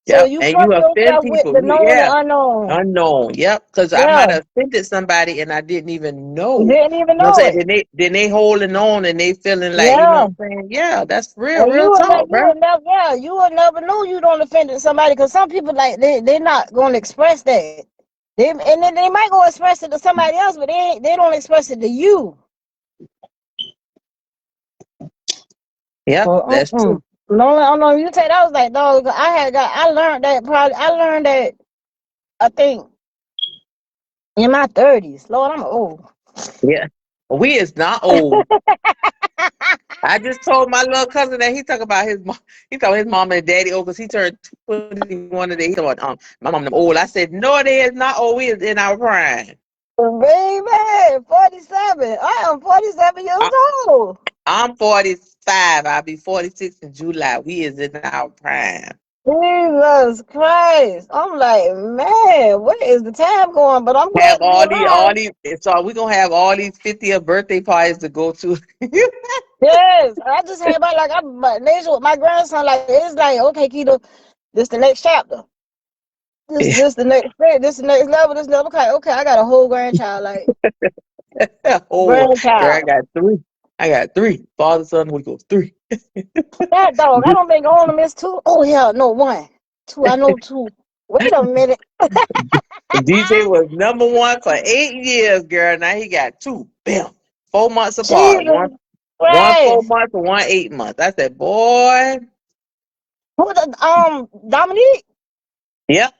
So Yep. you And you fuck offend yourself with people. the known and Yeah. unknown. Unknown. Yep. Because I Yeah, might have offended somebody and I didn't even you know. didn't even You know what know I'm saying? it. Then they holding on and they feeling like, you know Yeah. what I'm saying? Yeah, that's And real talk, you bro. would never, yeah, you would never know you don't offend somebody because some people like they're not going to express that. And then they might go express it to somebody else, but they don't express it to you. Yep, So, that's true. no, no, you take that was like dog. I learned that probably. I learned that I think in my 30s. Lord, I'm old. Yeah. We is not old. I just told my little cousin that he talk about his mom. He told his mom and daddy old because he turned 21 today. He told my mom them old. I said no, they is not old. We is in our prime. Baby, 47. I am 47 years I, old. I'm 45. I'll be 46 in July. We is in our prime. Jesus Christ. I'm like, man, where is the time going? But I'm Have glad to be all alive. these. So we gonna have all these 50th birthday parties to go to. Yes. I just had my nation with my grandson. Like, it's like, okay, Keto, this the next chapter. This the next thing. This the next level. This level. Okay, I got a whole grandchild. Like, Oh, girl, I grandchild. got three. I got three. Father, son, we go three. That dog, I don't think I only missed two. Oh, yeah, no, one. Two, I know two. Wait a minute. DJ was number one for 8 years, girl. Now he got two. Bam. 4 months apart. Jesus One Christ. 4 months and one 8 months. I said, boy. Who the, Dominique? Yep.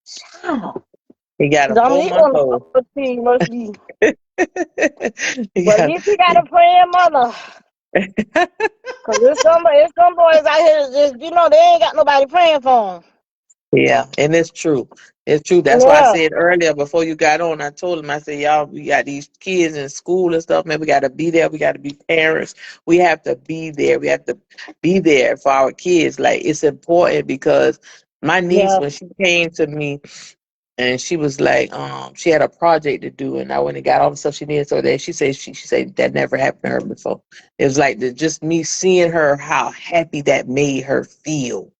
Child. He got a four Dominique month on old. the team must be. He But at got, least he got a praying mother. Cause it's some boys out here just they ain't got nobody praying for them. yeah, and it's true. It's true. That's why I Yeah, said earlier before you got on, I told him, I said, y'all, we got these kids in school and stuff, man. We got to be there. We got to be parents. We have to be there. We have to be there for our kids. Like, it's important because my niece, yeah, when she came to me, and she was like, she had a project to do, and I went and got all the stuff she needed. So that she said that never happened to her before. It was like just me seeing her, how happy that made her feel,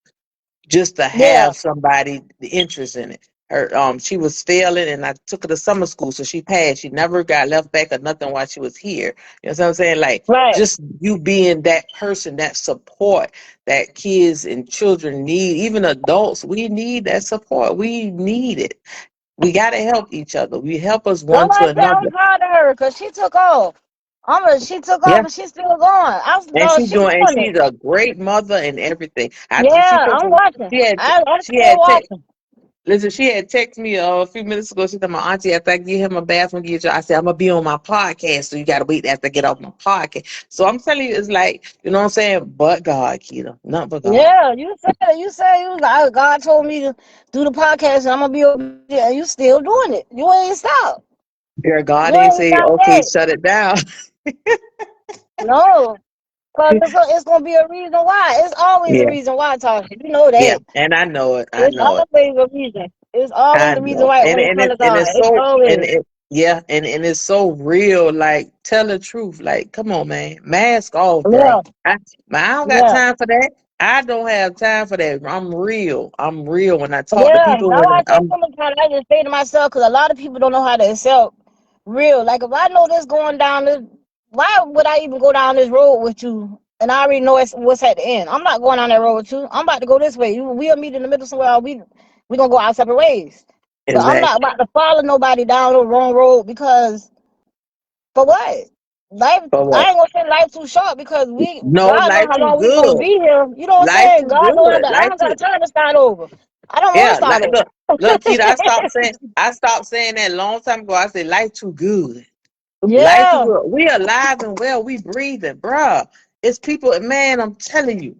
just to yeah, have somebody the interest in it. Her she was failing, and I took her to summer school, so she passed. She never got left back or nothing while she was here. You know what I'm saying? Like, right. just you being that person, that support that kids and children need, even adults, we need that support. We need it. We got to help each other. We help us one to Somebody say I'm another. proud of her because she took off. She took off Yeah. and she's still going. And No, she's and doing it. she's a great mother and everything. She Yeah, said I'm watching. she had I'm she still had watching. listen, she had texted me a few minutes ago. She said, my auntie, after I get him a bathroom, I said, I'm gonna be on my podcast, so you gotta wait after I get off my podcast. So I'm telling you, it's like, you know what I'm saying? But God, Keita. Not but God. Yeah, you was like, God told me to do the podcast and I'm gonna be obedient. And you still doing it. You ain't stop. Girl, God You ain't ain't say, stop okay, that. shut it down. No. Cause it's gonna be a reason why. It's always a Yeah, reason why, Tasha. You know yeah. that. And I know it. I It's know it. always a reason. It's always I a reason know. why And when it and comes it to and God. it's It's so and always. it yeah, and it's so real. Like, tell the truth. Like, come on, man. Mask off, bro. Yeah, I don't got yeah. time for that. I don't have time for that. I'm real. I'm real when I talk to Yeah, people. now When I think I'm sometimes I just say to myself, because a lot of people don't know how to accept real. Like, if I know this going down this, why would I even go down this road with you? And I already know what's at the end. I'm not going down that road with you. I'm about to go this way. We'll meet in the middle somewhere. We gonna go our separate ways. But I'm not exactly. about to follow nobody down the wrong road because for what? Life, For what? I ain't gonna say life too short because No, God know life how too long we gonna good. be here. You know what I'm Life saying? too God know good. I Life don't too. got time to start over. I don't want to Yeah, start like over. look, Keita. I stopped saying that a long time ago. I said life too good. Life too Yeah. good. We alive and well. We breathing, bruh. It's people, man. I'm telling you,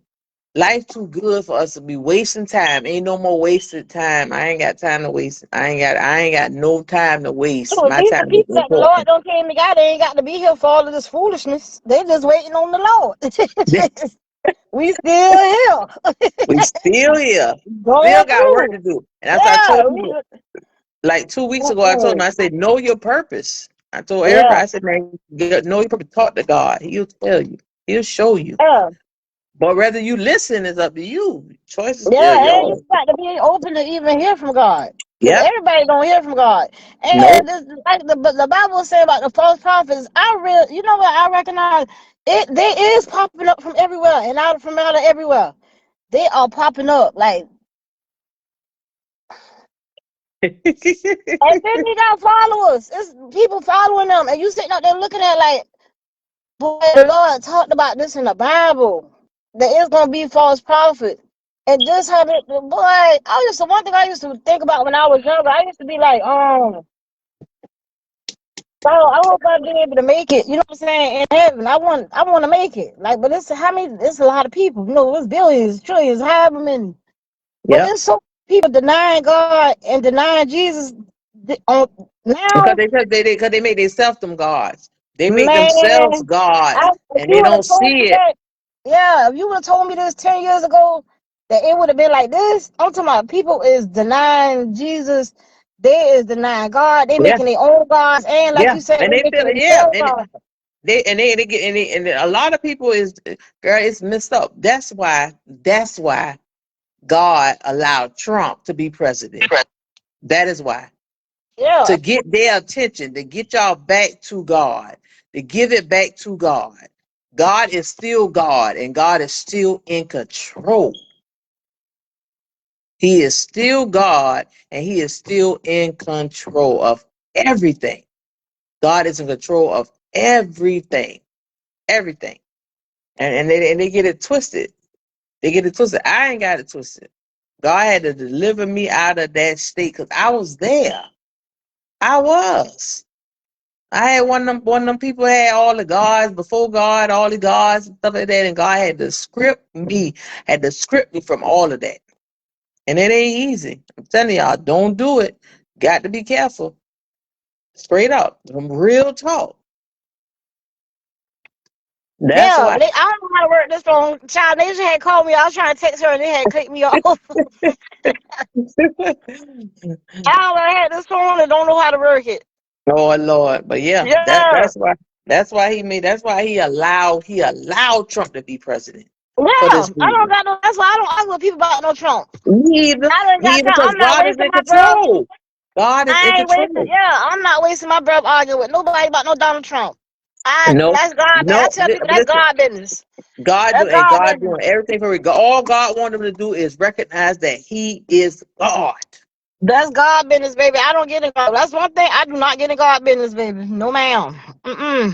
life too good for us to be wasting time. Ain't no more wasted time. I ain't got time to waste. I ain't got no time to waste. So My these are time is people that the Lord important. don't came to God. They ain't got to be here for all of this foolishness. They just waiting on the Lord. We still here. We still here. Still Going got work through. to do. And that's what I Yeah. told people. Like 2 weeks ago, I told them, Mm-mm. I said, know your purpose. I told everybody, Yeah. I said, man, know your purpose. Talk to God. He'll tell you. He'll show you. Yeah. But whether you listen is up to you. Choice is still Yeah, and you yours. got to be open to even hear from God. Because Yep. everybody don't hear from God. And Nope. this, like the Bible say about the false prophets, you know what, I recognize it, they is popping up from everywhere and out of everywhere. They are popping up. Like, and then they got followers. It's people following them. And you sitting up there looking at like, boy, the Lord talked about this in the Bible. There is gonna be false prophets. And just have it, boy. One thing I used to think about when I was younger. I used to be like, oh, I hope I be able to make it. You know what I'm saying? In heaven, I want to make it. Like, but it's how many? It's a lot of people. You know, it's billions, trillions, however many. But Yep. it's so many people denying God and denying Jesus. Because Now, they make themselves them gods. They make themselves man, gods if and you they would don't have told see me it. that, yeah, if you would have told me this 10 years ago, that it would have been like this. I'm talking about people is denying Jesus. They is denying God. They Yeah. making their own gods, and like Yeah. you said, And they they making feel it. Yeah. themselves And gods. they get and a lot of people is, girl, it's messed up. That's why God allowed Trump to be president. That is why. Yeah. To get their attention, to get y'all back to God, to give it back to God. God is still God and God is still in control. He is still God and he is still in control of everything. God is in control of everything. Everything. And they get it twisted. They get it twisted. I ain't got it twisted. God had to deliver me out of that state because I was there. I was. I had one of them people had all the gods before God, all the gods and stuff like that, and God had to script me from all of that. And it ain't easy. I'm telling y'all, don't do it. Got to be careful. Straight up. Real talk. That's Yeah, why. I don't know how to work this phone. Child, they just had called me. I was trying to text her and they had clicked me off. I had this phone and don't know how to work it. Lord, Lord. But yeah, Yeah, that's why he allowed Trump to be president for yeah. this I don't reason. got no. That's why I don't argue with people about no Trump. I didn't He got time. because I'm not God is wasting in my breath. control. God is in I ain't wasting. control. Yeah, I'm not wasting my breath arguing with nobody about no Donald Trump. No, That's God. I no, tell people that's listen. God business. God do That's and God God business. doing everything for it. All God wanted him to do is recognize that he is God. That's God business, baby. I don't get in God. That's one thing I do not get in God business, baby. No, ma'am.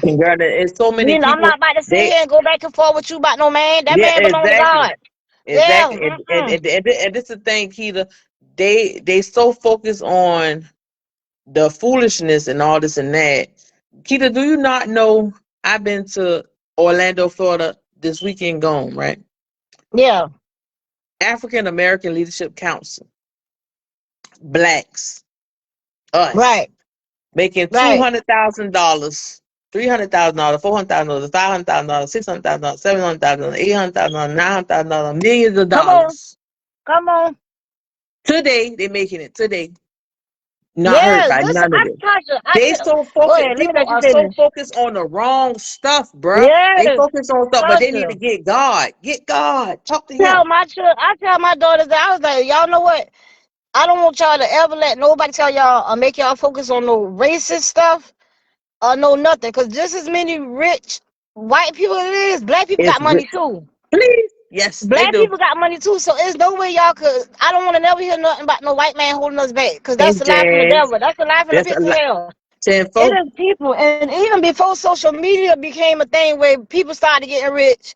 And Mm-mm. girl, there's so many I'm people. not about to sit They here and go back and forth with you about no man. That Yeah, man belong to exactly, God. Yeah. exactly. Mm-mm. And this is the thing, Keita. They so focused on the foolishness and all this and that. Keita, do you not know I've been to Orlando, Florida this weekend gone, right? Yeah. African American Leadership Council, blacks, us, Right. making Right. $200,000, $300,000, $400,000, $500,000, $600,000, $700,000, $800,000, $900,000, millions of Come on. dollars. Come on. Today, they're making it today. not hurt Yes, by listen, none of it. I They tell, so go focused. ahead, let me People let you are so finish. focused on the wrong stuff, bruh. They Yes, focus on stuff, but they need to Tasha. get God. Get God. Talk to Him. I tell my daughters that I was like, y'all know what? I don't want y'all to ever let nobody tell y'all or make y'all focus on no racist stuff or no nothing. Cause just as many rich white people it is, black people It's got money too. please. Yes, they Black do. people got money too. So there's no way y'all could. I don't want to never hear nothing about no white man holding us back. Cause that's And the lie from the then devil. That's the lie from the there's a pits of lot. hell. Saying, It folks, is people, and even before social media became a thing where people started getting rich,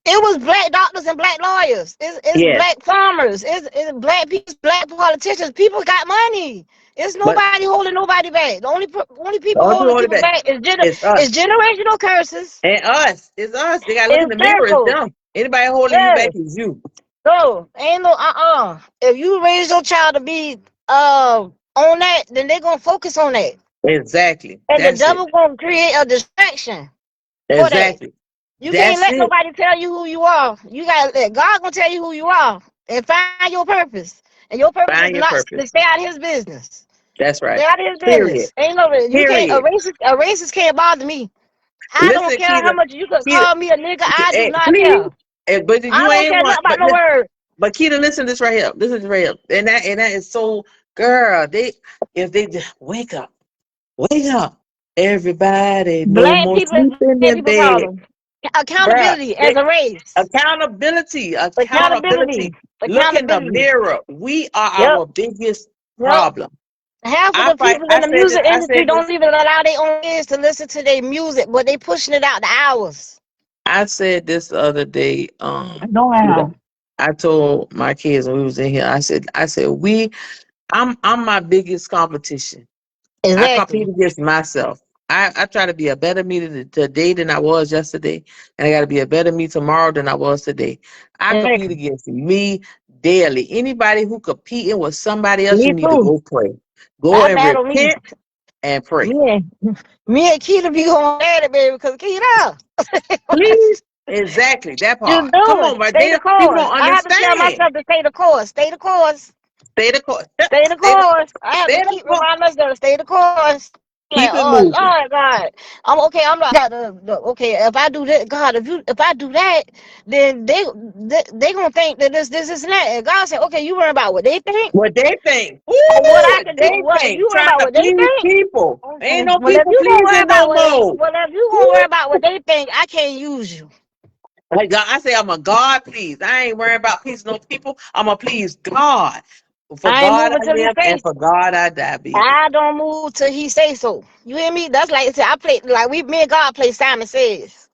it was black doctors and black lawyers. It's yes, black farmers. It's black people, black politicians. People got money. It's but nobody holding nobody back. The only the people only people holding on the people back back is us. is generational curses. And us. It's us. They gotta look in It's the mirror. It's circles. them. Anybody holding you back Yes. is you. So ain't no If you raise your child to be on that, then they're gonna focus on that. Exactly. And the That's it. devil gonna create a distraction for that. Exactly. You can't That's let it. nobody tell you who you are. You gotta let God gonna tell you who you are and find your purpose. And your purpose is Find your not to purpose. stay out of his business. That's Stay right. out of his Period. business. Ain't no you can't Period. a racist can't bother me. I don't Listen, care how Keita. much you could Keita. call me a nigga. I do not Please. care. But I you don't ain't care one. nothing about no word. But Keita, listen to this right here. Listen to this right here. And that is so, girl. If they just wake up, everybody, no Black more people is sleeping black in people bed, problem. bruh. Accountability as a race. Accountability, Accountability. accountability. Look in the Accountability. mirror. We are Yep. our biggest Yep. problem. Half of I the fight. people in I the said this. music I industry said don't this. even allow their own ears to listen to their music, but they pushing it out the hours. I said this the other day. No Keita. how. I told my kids when we was in here. I said I'm my biggest competition. I compete Exactly. against myself. I try to be a better me today than I was yesterday, and I got to be a better me tomorrow than I was today. I compete Exactly. against me daily. Anybody who competing with somebody else, you Me need to too. go pray. Go I and battle me. repent and pray. Me and Keita be going at it, baby, because Keita, Please. Exactly that you part. Come doing. on, right Stay the there. People course. don't I have to tell understand. myself to stay the course. Stay the course. Stay the course. Stay the Stay the course. I have to stay the keep course. reminding myself to stay the course. Like, Keep it oh moving. Lord God, I'm okay. I'm not okay. If I do that, God, if I do that, then they gonna think that this and that. And God said, okay, you worry about what they think What they think. or what I What can do. they What if think. you worry Trying about to what they please think? people. Ain't Okay. no Well, if people you gonna worry pleasing about no more. what they think, I can't use you. Like God, I say I'm a God please. I ain't worrying about pleasing no people. I'm a please God. For I ain't God moving I till he live and say. for God I die, baby. I don't move till he say so. You hear me? That's like I said. I play like me and God play Simon Says.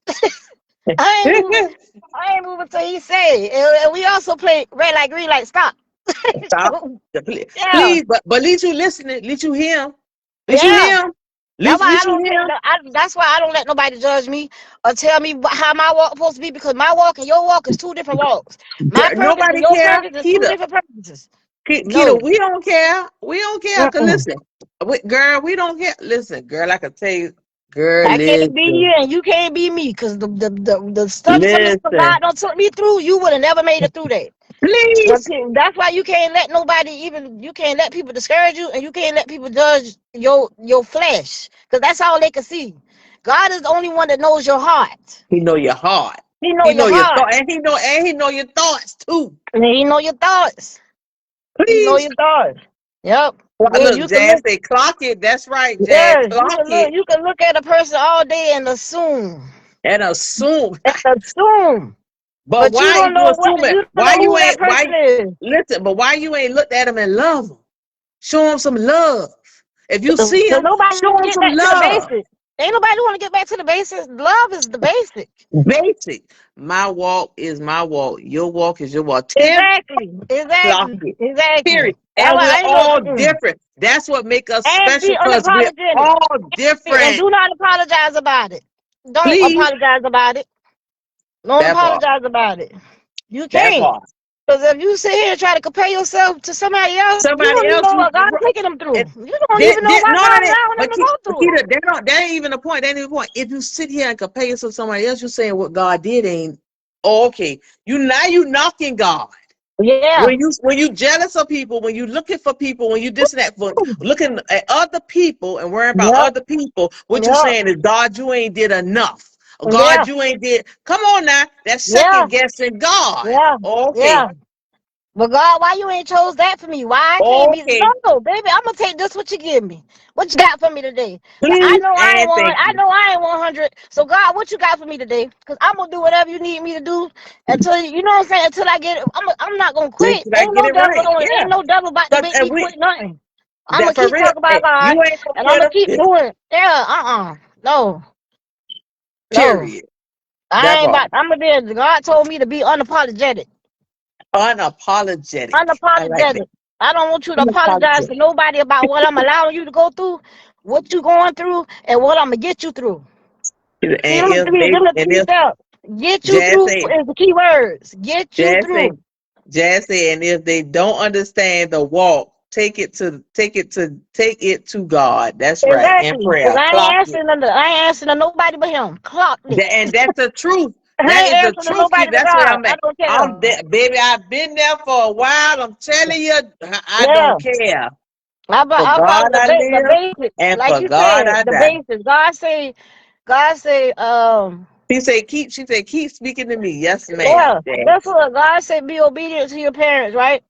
I ain't moving. I ain't moving till he say. And we also play red light, green light, stop. Stop. Yeah, Please, but at least you listening. At least you hear him. At least you yeah. hear him. That's At why I least you don't hear take. him. That's why I don't let nobody judge me or tell me how my walk supposed to be because my walk and your walk is two different walks. My Girl, purpose and nobody your care. purpose is two Keita. different purposes. Keita, No. we don't care. We don't care. Cause Mm-mm. listen, girl, we don't care. Listen, girl, I can tell you, girl, I can't be listen, you and you can't be me because the stuff some of the stuff God listen, don't took me through, you would have never made it through that. please. That's why you can't let nobody you can't let people discourage you and you can't let people judge your flesh because that's all they can see. God is the only one that knows your heart. He know your heart. He know He your know your heart thought, and he know your thoughts too. and he know your thoughts. He know Please. your thoughts. Yep. Well, Then look, you can Jazz look. say clock it. That's right, Jazz. Yes, Clock it you can look at a person all day and assume. and assume. And assume. But But why you assuming? you don't Why know you who that ain't? person Why is. listen? But why you ain't looked at him and love him? Show him some love. If you see Because him, nobody show want to him get some back to the love. basics. Ain't nobody want to get back to the basics. Love is the basic. Basic. My walk is my walk. Your walk is your walk. Tim, Exactly. clock Exactly. it. Exactly. Period. That's And why we're I ain't all no. different. That's what make us And be special because we're unapologetic. all And different. do not apologize about it. Don't Please. apologize about it. Don't That part. apologize about it. You That can't. part. Because if you sit here and try to compare yourself to somebody else, you Somebody don't even else, know what God is taking them through. it, You don't that, even know that, why no, God that ain't. allowing them But to go through it. Keita, that ain't even the point. That ain't even the point. If you sit here and compare yourself to somebody else, you're saying what God did ain't. Oh, okay. You knocking God. Yeah. When you jealous of people, when you looking for people, when you this and that, for looking at other people and worrying about Yep. other people, what you Yep. saying is, God, you ain't did enough. Yeah. God, you ain't did. Come on now, that's Yeah. second guessing God. Yeah. Okay, Yeah. But God, why you ain't chose that for me? Why I can't be? okay. No, baby, I'm gonna take this. What you give me? What you got for me today? I Please know I ain't and one. thank I you. know I ain't 100. So God, what you got for me today? Cause I'm gonna do whatever you need me to do until you know what I'm saying. Until I get it, I'm not gonna Did quit. I get it right? Ain't Yeah. no devil about to Cause make and me we quit nothing. I'm gonna that for keep real. talking about God, You ain't no and I'm gonna quitter. keep doing it. Yeah. No. No. Period. I That ain't part. about. I'm gonna be. God told me to be unapologetic. Unapologetic. I like that. Unapologetic. I don't want you to apologize to Unapologetic. nobody about what I'm allowing you to go through, what you going through, and what I'm gonna get you through. And See, them if three, they them the and three if steps. Get you Jazz through say is the key words. Get you Jazz say through. Jazz say, and if they don't understand the walk, take it to God. That's right. And Exactly. Cause prayer. I ain't Clock it. answering to nobody but him. Clocked it. And that's the truth. I That ain't is the answering to truth, nobody kid. but That's where God. I'm I at. don't I'm care. there, baby. I've been there for a while. I'm telling you, I Yeah. don't care. For I God follow I the live, basics. and Like for you God said, I the die. basics. God say, She said, keep speaking to me. Yes, ma'am. yeah. That's Jazz. what God said, be obedient to your parents, right?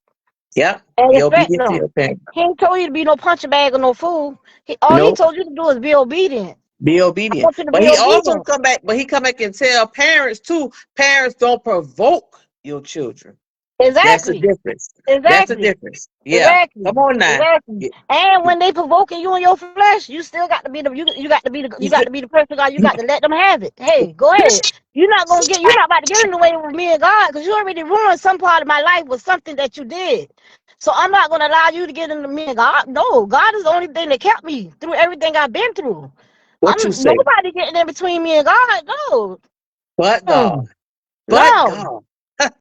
Yep. And Be respect obedient to them. your parents. He ain't told you to be no punching bag or no fool. All he Nope. told you to do is be obedient. Be I obedient. want you to But be he also obedient. come back, and tell parents too, parents don't provoke your children. That's the Exactly. difference. That's the Exactly. difference. Yeah. Exactly. Come on now. Exactly. Yeah. And when they provoking you in your flesh, you still got to be you got to be the person God. You got to let them have it. Hey, go ahead. You're not about to get in the way with me and God because you already ruined some part of my life with something that you did. So I'm not gonna allow you to get into me and God. No, God is the only thing that kept me through everything I've been through. What you I'm say? nobody getting in between me and God. No. But God. Mm, But no. God.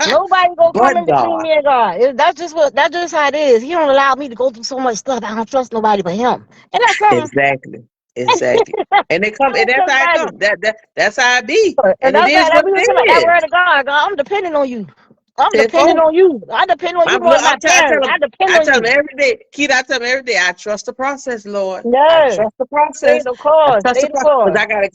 Nobody gonna come But in between God. me and God. That's just how it is. He don't allow me to go through so much stuff. I don't trust nobody but him. And that's something. Exactly. Exactly. And they come, and I that's don't how it trust comes. That's how it be. nobody. And And it that's is that what we it were talking about that is. word of God. God, I'm depending on you. I'm depending Tenfold. on you. I depend on you more than my I tell parents. them, I depend on you. every day, Keith, I tell them every day, I trust the process, Lord. I Yes. trust the Stay process. the I course. trust Stay the the process. Because course. I gotta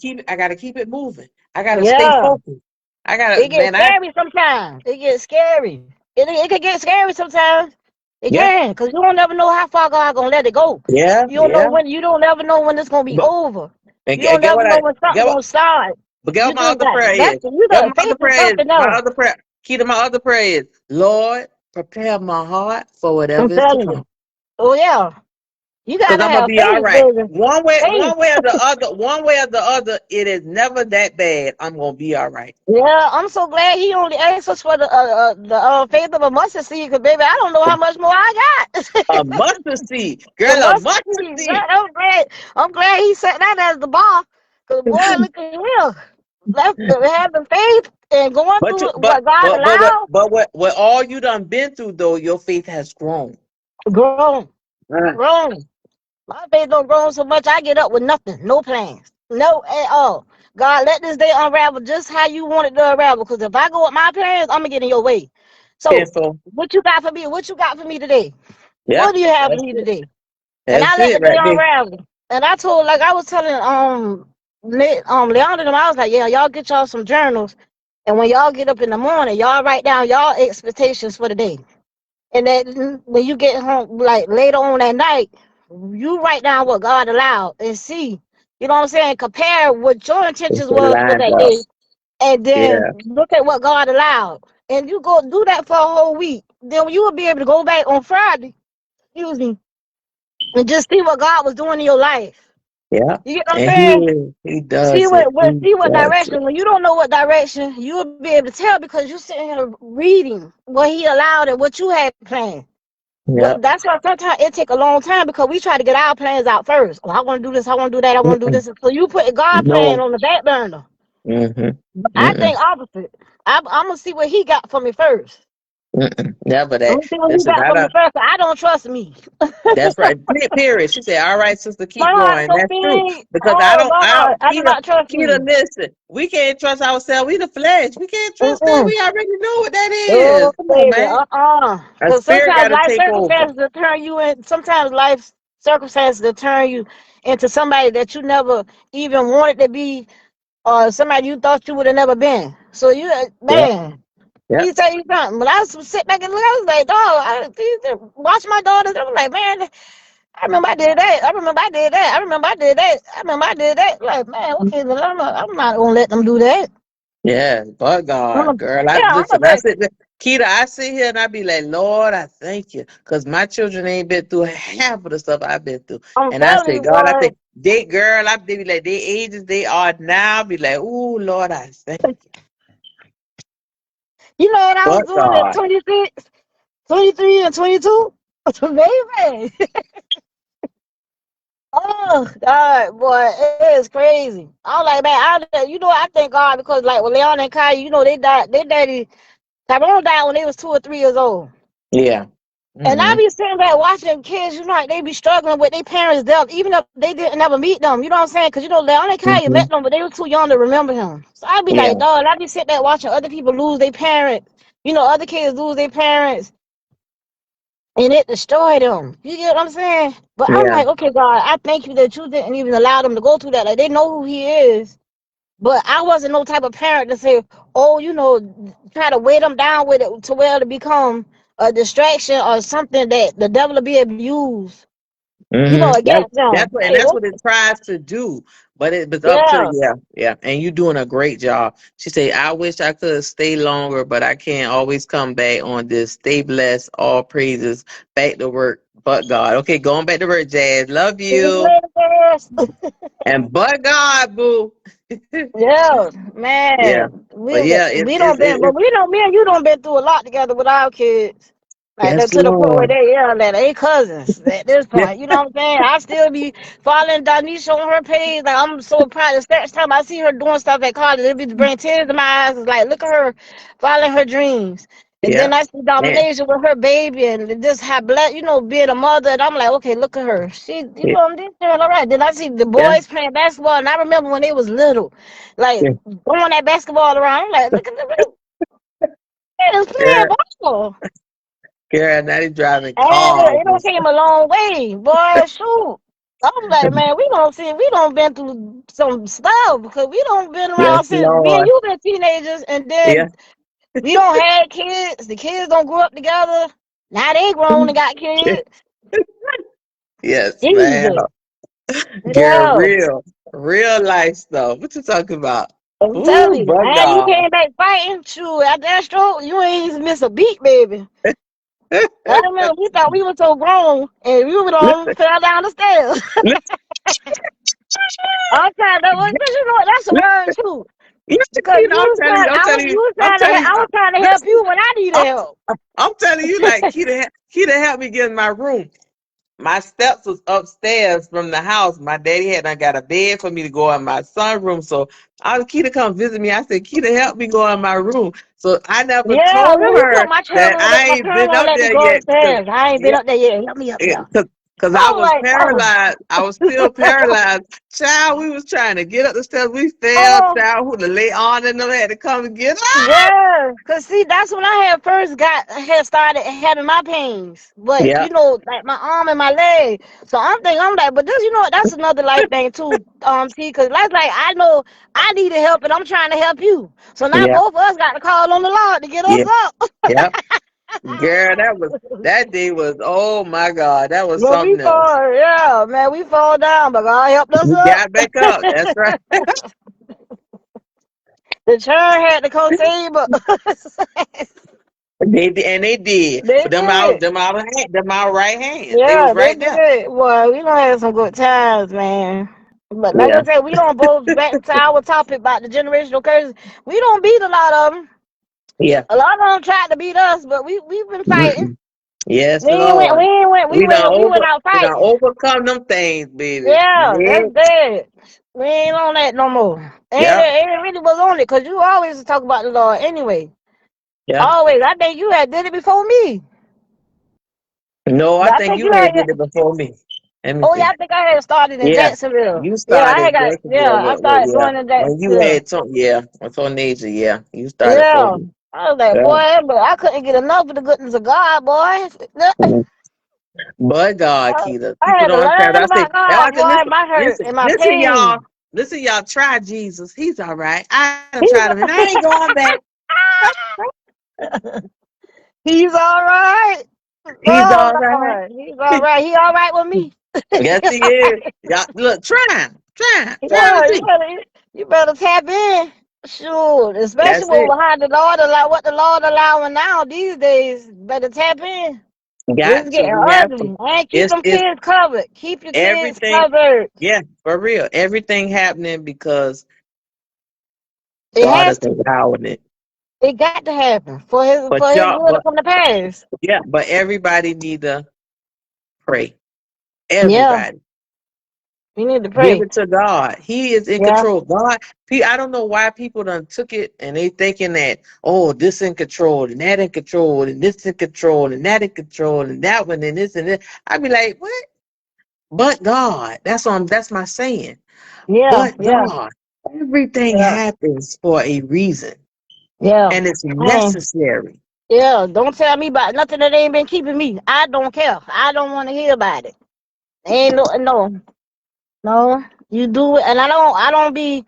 keep it moving. I gotta stay Yeah. focused. I gotta, It gets man, scary sometimes. It gets scary. It can get scary sometimes. It yeah, can, because you don't never know how far God gonna let it go. yeah, yeah. You don't never know when it's gonna be But, over. and You don't get never what know when something's get what, gonna start. but get what You my just other got prayer that's is. you Get what got my other faith is prayer is. something My else. other prayer, Keith, my other prayer is, Lord, prepare my heart for I'm whatever is to telling you. come. Oh yeah. You Because gotta I'm gonna have be all faith, right. baby. Faith. One way or the other, it is never that bad. I'm gonna be all right. Yeah, I'm so glad he only asked us for the faith of a mustard seed, because baby, I don't know how much more I got. A mustard seed, The girl, a mustard mustard seed. seed. I'm glad he set that as the bar. Cause boy, look at him. Having faith and going But through what God allowed, what all you done been through though, your faith has grown. grown, Uh, grown. My faith don't grow so much. I get up with nothing, no plans, no at all. God, let this day unravel just how you want it to unravel. Because if I go with my plans, I'm gonna get in your way. So, Tenfold. what you got for me? What you got for me today? What Yep, do you have for that's me it. today? And I That's let it the day right there. unravel. And I told, like I was telling Leon and them, I was like, yeah, y'all get y'all some journals, and when y'all get up in the morning, y'all write down y'all expectations for the day. And then when you get home, like later on that night, you write down what God allowed and see. You know what I'm saying? Compare what your It's intentions it was for lines that up. day, and then Yeah, look at what God allowed. And you go do that for a whole week. Then you will be able to go back on Friday, excuse me, and just see what God was doing in your life. yeah. You get what I'm And saying? he does it. He See what does it. direction. When you don't know what direction, you'll be able to tell because you're sitting here reading what he allowed and what you had planned. Yep. That's why sometimes it take a long time because we try to get our plans out first. Oh, I want to do this. I want to do that. I want to do Mm-mm. this. So you put God plan No. on the back burner. Mm-hmm. I Mm-mm. think opposite. I'm gonna see what he got for me first. Never Only that. thing he Listen, got from the first, I don't trust me. that's right. Period. She said, "All right, sister, My keep heart going." so That's true. big. Because Oh God, I do not trust Keita, me. listen. We can't trust ourselves. We the flesh. We can't trust that. Mm-mm. We already know what that Oh is. Come on, baby, man. Our Because spirit got sometimes to life take over. circumstances will turn you in. Sometimes life circumstances will turn you into somebody that you never even wanted to be, or somebody you thought you would have never been. So you, Yep. man. Let Yep. me tell you something. When I was sit back and look, I was like, dog, watch my daughters. I was like, man, I remember I did that. I remember I did that. I remember I did that. I remember I did that. Like, man, okay, well, I'm not gonna let them do that. Yeah, but God, girl, Yeah, I'm gonna I let. sit there, Keita, I sit here and I be like, Lord, I thank you, cause my children ain't been through half of the stuff I've been through, I'm and I telling say, you, God, I boy. think they be like, they ages they are now, be like, ooh, Lord, I thank you, You know what I was but doing at God, 26, 23, and 22? Baby. Oh God, boy, it is crazy. I'm like, man, I thank God because like with Leon and Kai, they died. Their daddy Tyrone died when they was 2 or 3 years old. yeah, And I mm-hmm. be sitting back watching kids, like they be struggling with their parents' death, even if they didn't ever meet them. You know what I'm saying? Because Leon and Kai Mm-hmm. met them, but they were too young to remember him. So I be Yeah, like, dog, I be sitting there watching other people lose their parents. Other kids lose their parents, and it destroyed them. You get what I'm saying? But I'm yeah, like, okay, God, I thank you that you didn't even allow them to go through that. Like they know who he is. But I wasn't no type of parent to say, oh, try to weigh them down with it to where to become a distraction or something that the devil will be abused, mm-hmm. against them. Like, That's what it tries to do, but it was up to yeah, yeah, and you doing a great job. She said, I wish I could stay longer, but I can't always come back on this. Stay blessed, all praises, back to work, but God. Okay, going back to work, Jazz. Love you. yes. And but God, boo. Yeah, Yeah. man. But yeah, We don't been, but we don't. Me and you don't been through a lot together with our kids. Like yes, that to the point where Lord. they cousins at this Yeah, point. You know what I'm saying? I still be following Donisha on her page. Like I'm so proud. The next time I see her doing stuff at college, it be bring tears to my eyes. It's like look at her following her dreams. And yeah. then I see Man. Domination with her baby and just have being a mother. And I'm like, okay, look at her. Yeah, I'm doing all right. Then I see the yeah, boys playing basketball, and I remember when they was little, like yeah. throwing that basketball around. I'm like, look at the man playing Girl, ball. girl, now they driving And cars it and don't came a long way, boy. Shoot. I'm like, man, we don't been through some stuff because we don't been yes, around since me and Lord. you been teenagers, and Yeah. then we don't have kids. The kids don't grow up together. Now they grown and got kids. Yes, man. Jesus. Girl, Yeah. real life stuff. What you talking about? I'm Ooh, telling you, but man, you God. came back fighting. Shoot, after that stroke, you ain't even miss a beat, baby. I remember we thought we were so grown and we would all fell down the stairs. I'm trying to, but that's a word too. Because you was trying, you was I'm trying to, telling you, I was trying to help listen, you when I needed I'm, help. I'm telling you, like, Keita helped me get in my room. My steps was upstairs from the house. My daddy had I got a bed for me to go in my sunroom. So I was Keita come visit me. I said, Keita, help me go in my room. So I never Yeah, I told remember you told her my child that won't let I my ain't parent been won't up let me there go yet. upstairs. I ain't been up there yet. Help me up there. Because I I'm was like, oh, paralyzed. I was still paralyzed. Child, we was trying to get up the steps. We fell. oh. Child, who the lay on and them had to come and get us. Yeah, cause see, that's when I had started having my pains. But Yeah, like my arm and my leg. So I'm like, but this, that's another life thing too. See, cause that's like I know I needed help and I'm trying to help you. So now yeah, both of us got to call on the Lord to get us yeah, up. yeah. Girl, that day was, oh my God, that was But we something else. fall, yeah, man, we fall down, but God helped us We up. got back up. That's right. The church had to come save us. They did. They But did. them our right hands. They was Yeah, they right there. did. Well, we done had some good times, man. But like Yeah. I said, we don't go back to our topic about the generational curses. We don't beat a lot of them. Yeah. A lot of them tried to beat us, but we've been fighting. Mm-mm. Yes, We ain't went. We Lord. ain't went. We went out We done fighting. overcome them things, baby. Yeah, Yeah. that's dead. We ain't on that no more. Yep. Ain't really was on it because you always talk about the Lord anyway. Yeah. Always. I think you had did it before me. No, I But I think think you you had. had did it before me. Let me Oh yeah, see. I think I had started in Yeah. Jacksonville. You Yeah, I started had got. Yeah, Jacksonville I with started yeah. doing in When you Jacksonville. had some with Tornasia, yeah. You started for Yeah. me. I was like, Yeah. boy, but I couldn't get enough of the goodness of God, boy. But God, I Keita. I People had to don't understand. learn I say, about God, I said, boy, listen, my hurt listen, and my listen, y'all. pain. Listen, y'all, try Jesus. He's all right. I done tried him and I ain't going back. He's all right. He's Oh all right. Lord, he's all right. He all right with me. Yes, he is. Y'all, look, try him. Try him. Try him Yeah, and see. you better tap in. Sure, especially That's with it. how the Lord allow what the Lord allowing now these days. Better tap in. It's Got to. getting We have to. ugly. And keep them It's kids covered. Keep your kids everything. covered. Yeah, for real. Everything happening because It God has is to. allowing it. It got to happen for But his y'all, will to come to pass. yeah, but everybody need to pray. Yeah, Everybody. we need to Give pray. it to God. He is in Yeah, control. God, I don't know why people done took it and they thinking that, oh, this in control and that in control and this in control and that in control and that one and this and that. I be like, what? But God. That's my saying. yeah, But yeah, God. Everything yeah, happens for a reason. yeah. And it's Man, necessary. yeah, don't tell me about nothing that ain't been keeping me. I don't care. I don't want to hear about it. Ain't no. You do it, and I don't be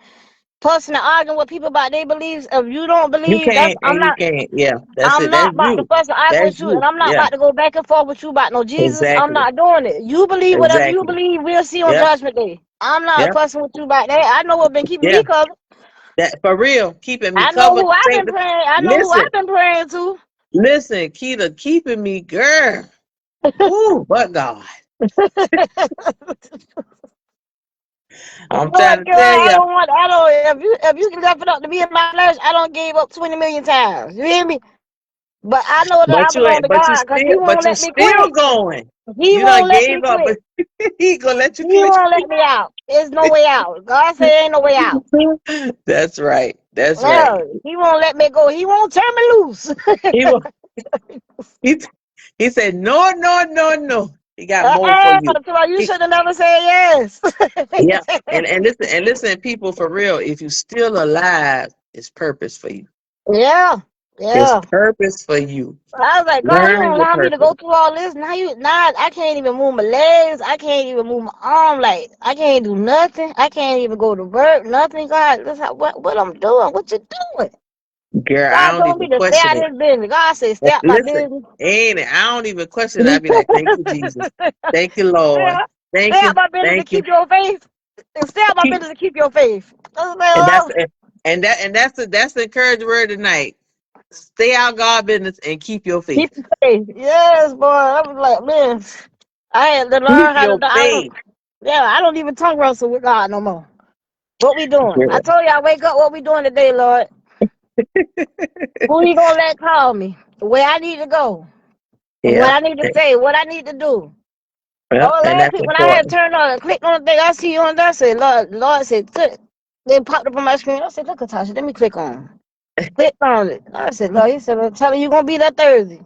fussing and arguing with people about their beliefs. If you don't You believe, can't and you can't. Yeah, that's I'm it. That's not about to you. fuss and argue That's with you, and you. I'm not Yeah, about to go back and forth with you about no Jesus. I'm exactly. not doing it. You believe whatever you Exactly. believe. We'll see on Yep. Judgment Day. I'm not Yep. fussing with you about that. I know what's been keeping Yeah. me covered. That for real, keeping me I know covered. who I've been praying. I know who Listen, I've been praying to. listen, Keita, keeping me, girl. Ooh, but God, I'm trying Lord to girl, tell you. I don't if you can left it up to me in my flesh, I don't gave up 20 million times. You hear me? But I know that I But you belong ain't. to God because He But won't you let me still quit. going. He You done won't let gave me up, but quit. he gonna let you He quit. won't let me out. There's no way out. God said ain't no way out. That's right. That's right. No, He won't let me go. He won't turn me loose. He will. He, he said no, no, no, no. He got more for you. You He, should have never said yes. yeah. And listen, people, for real. If you still alive, it's purpose for you. Yeah, It's yeah. purpose for you. I was like, God, you Learn don't your allow me to purpose. go through all this. Now I can't even move my legs. I can't even move my arm. Like I can't do nothing. I can't even go to work. Nothing. God, what I'm doing. What you doing? Girl, I God don't told me even to stay question out of it. his business. God said, stay out my Listen, business. ain't it? I don't even question it. I be like, thank you, Jesus. Thank you, stay, Lord. stay Thank out you. my business to Thank you. keep your faith. And stay out my Keep, business to keep your faith. I was like, and oh, that's the encouraging word tonight. Stay out God business and keep your keep faith. your faith. Yes, boy. I was like, man, I had to Keep learn how to. your faith. I don't even tongue wrestle with God no more. What we doing? I Girl. told you I wake up. What we doing today, Lord? Who you gonna let call me? Where I need to go? What Yeah. I need to say? What I need to do? Yep. Oh, And last that's week when I had important. turned on and clicked on the thing, I see you on there. I said, Lord said, click. They popped up on my screen. I said, look, Katasha, let me click on. Click on it. I said, Lord, he said, well, tell her you gonna be there Thursday.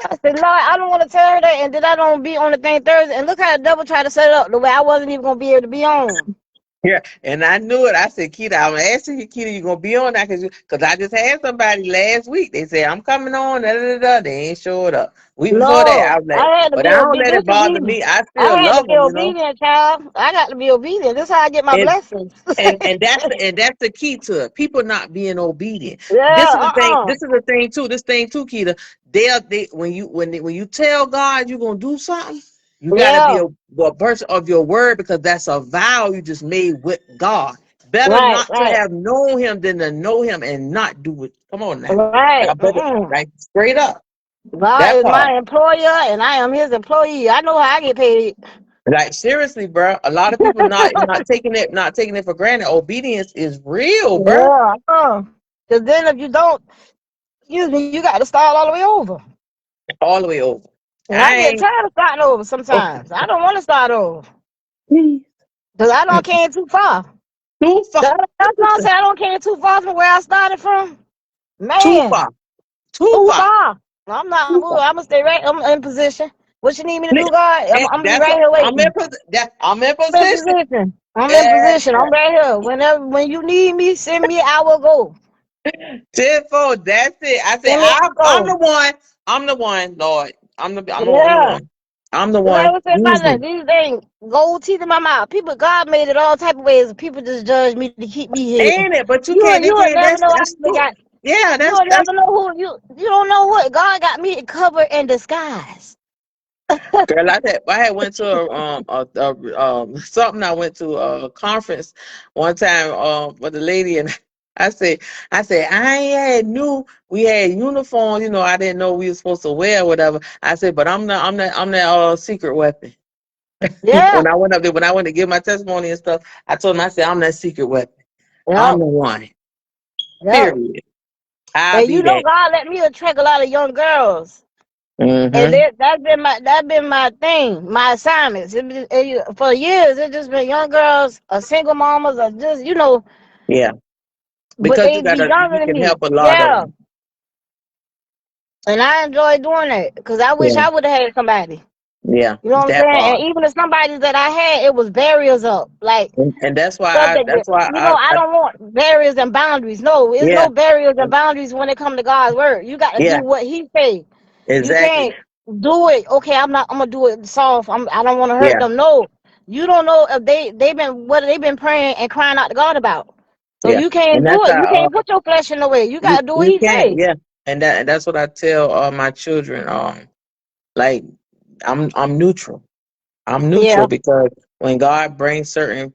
I said, Lord, I don't want to tell her that, and then I don't be on the thing Thursday. And look how the devil tried to set it up the way I wasn't even gonna be able to be on. Yeah, and I knew it. I said, Keita, I'm asking you, Keita, you gonna be on that? Because I just had somebody last week. They said, I'm coming on. Da, da, da, da. They ain't showed up. Week before that, No, I was like, I had to but be I don't let it obedient. This is bother me. me. I I still had to love be them, you know. obedient, child. I got to be obedient. This is how I get my And blessings. and that's the key to it. People not being obedient. This Yeah, is the thing. This is the thing too. This thing too, Keita. When you tell God you're gonna do something, you gotta be yeah, a person of your word because that's a vow you just made with God. Better right, not to right, have known Him than to know Him and not do it. Come on now, right. y'all better like straight up God that is part. my employer and I am his employee. I know how I get paid. Like seriously, bro. A lot of people not taking it for granted. Obedience is real, bro. Yeah. Because then if you don't, excuse me, you got to start all the way over. All the way over. And I I get ain't. tired of starting over sometimes. I don't want to start over. Too Because I don't came too far. far. That's what I'm saying. I don't came too far from where I started from. Too Man. far. Too Too far. far. I'm not Too moving. far. I'm gonna stay right. I'm in position. What you need me to Li- do, God? I'm And gonna be that's right what here I'm in waiting. I'm in I'm in position. position. I'm in Yeah. position. I'm right here. When you need me, send me. I will go. Tenfold. That's it. I say Send me. I I'm will the go. one. I'm the one, Lord. I'm the Yeah. one. I'm the Like one. I said about Use that, me. these things gold teeth in my mouth. People, God made it all type of ways. People just judge me to keep me hidden. Ain't it? But you You can't. They will can't. never know I That's even true. got. Yeah. You will never know who you don't know what God got me covered in disguise. Girl, I had went to something. I went to a conference one time with a lady, and I said I ain't had knew we had uniforms. I didn't know we were supposed to wear whatever. I said, but I'm the secret weapon. Yeah. When I went up there, when I went to give my testimony and stuff, I told him, I said, I'm that secret weapon. I'm Yep. the one. Yep. Period. I'll And be you know that. God let me attract a lot of young girls. And Mm-hmm. that's been my thing, my assignments. For years, it's just been young girls or single mamas or just Yeah. but Because they be you younger than can me. help a lot of Yeah. them. And I enjoy doing that because I wish Yeah. I would have had somebody. Yeah. You know what I'm That saying? part. And even the somebody that I had, it was barriers up. Like And that's why stuff that, that's why I don't want barriers and boundaries. No, it's yeah. no barriers and boundaries when it comes to God's word. You got to do Yeah. what He say. You Exactly. can't do it. Okay, I'm gonna do it soft. I don't want to hurt Yeah. them. No, you don't know if they've been what they've been praying and crying out to God about. So Yeah. you And can't do that's it. You how can't put your flesh in the way. You you got to do what you He can't, say. yeah. And that's what I tell my children. Like I'm neutral. I'm neutral Yeah, because when God brings certain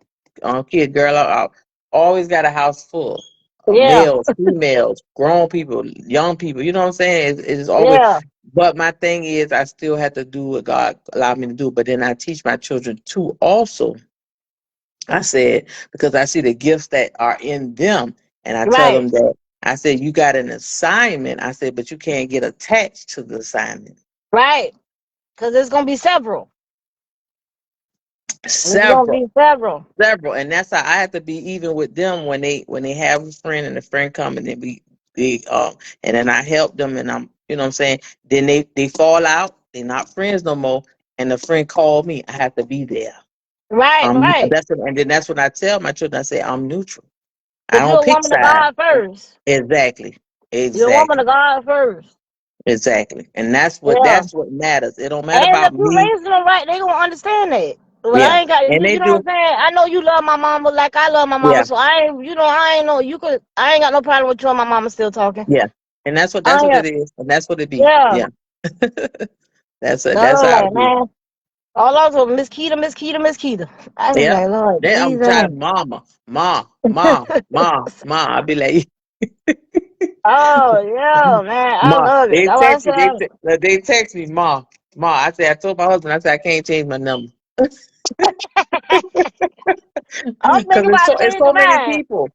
kid, girl, I always got a house full of yeah, males, females, grown people, young people. You know what I'm saying? It's always. yeah. But my thing is, I still have to do what God allowed me to do. But then I teach my children too. Also, I said because I see the gifts that are in them, and I tell Right, them that I said you got an assignment. I said, but you can't get attached to the assignment. right. Because it's gonna be several. It's gonna Several. be several. Several, and that's how I have to be even with them when they have a friend and the friend come and then and then I help them and I'm what I'm saying, then they fall out, they're not friends no more, and the friend called me, I have to be there. Right, right. And then that's when I tell my children, I say I'm neutral. I Because don't you're a pick woman of sides. God first. Exactly. You're a woman of Exactly. God first. Exactly. And that's what Yeah. matters. It don't matter And if about you me. raising them right, they gonna understand that. But Yeah. I ain't got And you. they You know what do. I'm saying? I know you love my mama like I love my mama. Yeah. So I ain't know you could. I ain't got no problem with you and my mama still talking. Yeah. And that's I what it ain't. is. And that's what it be. Yeah. Yeah. That's it. That's Oh how like it be. man. All also Miss Keita, Miss Keita, Miss Keita. I was Yeah. like, Lord Then I'm Jesus. tired, mama, ma. I be like, Oh yeah, man. I ma. love it. They That's what I text me. said. They text me, ma. I said, I told my husband, I said I can't change my number I was because thinking about it's changing so many mine. people.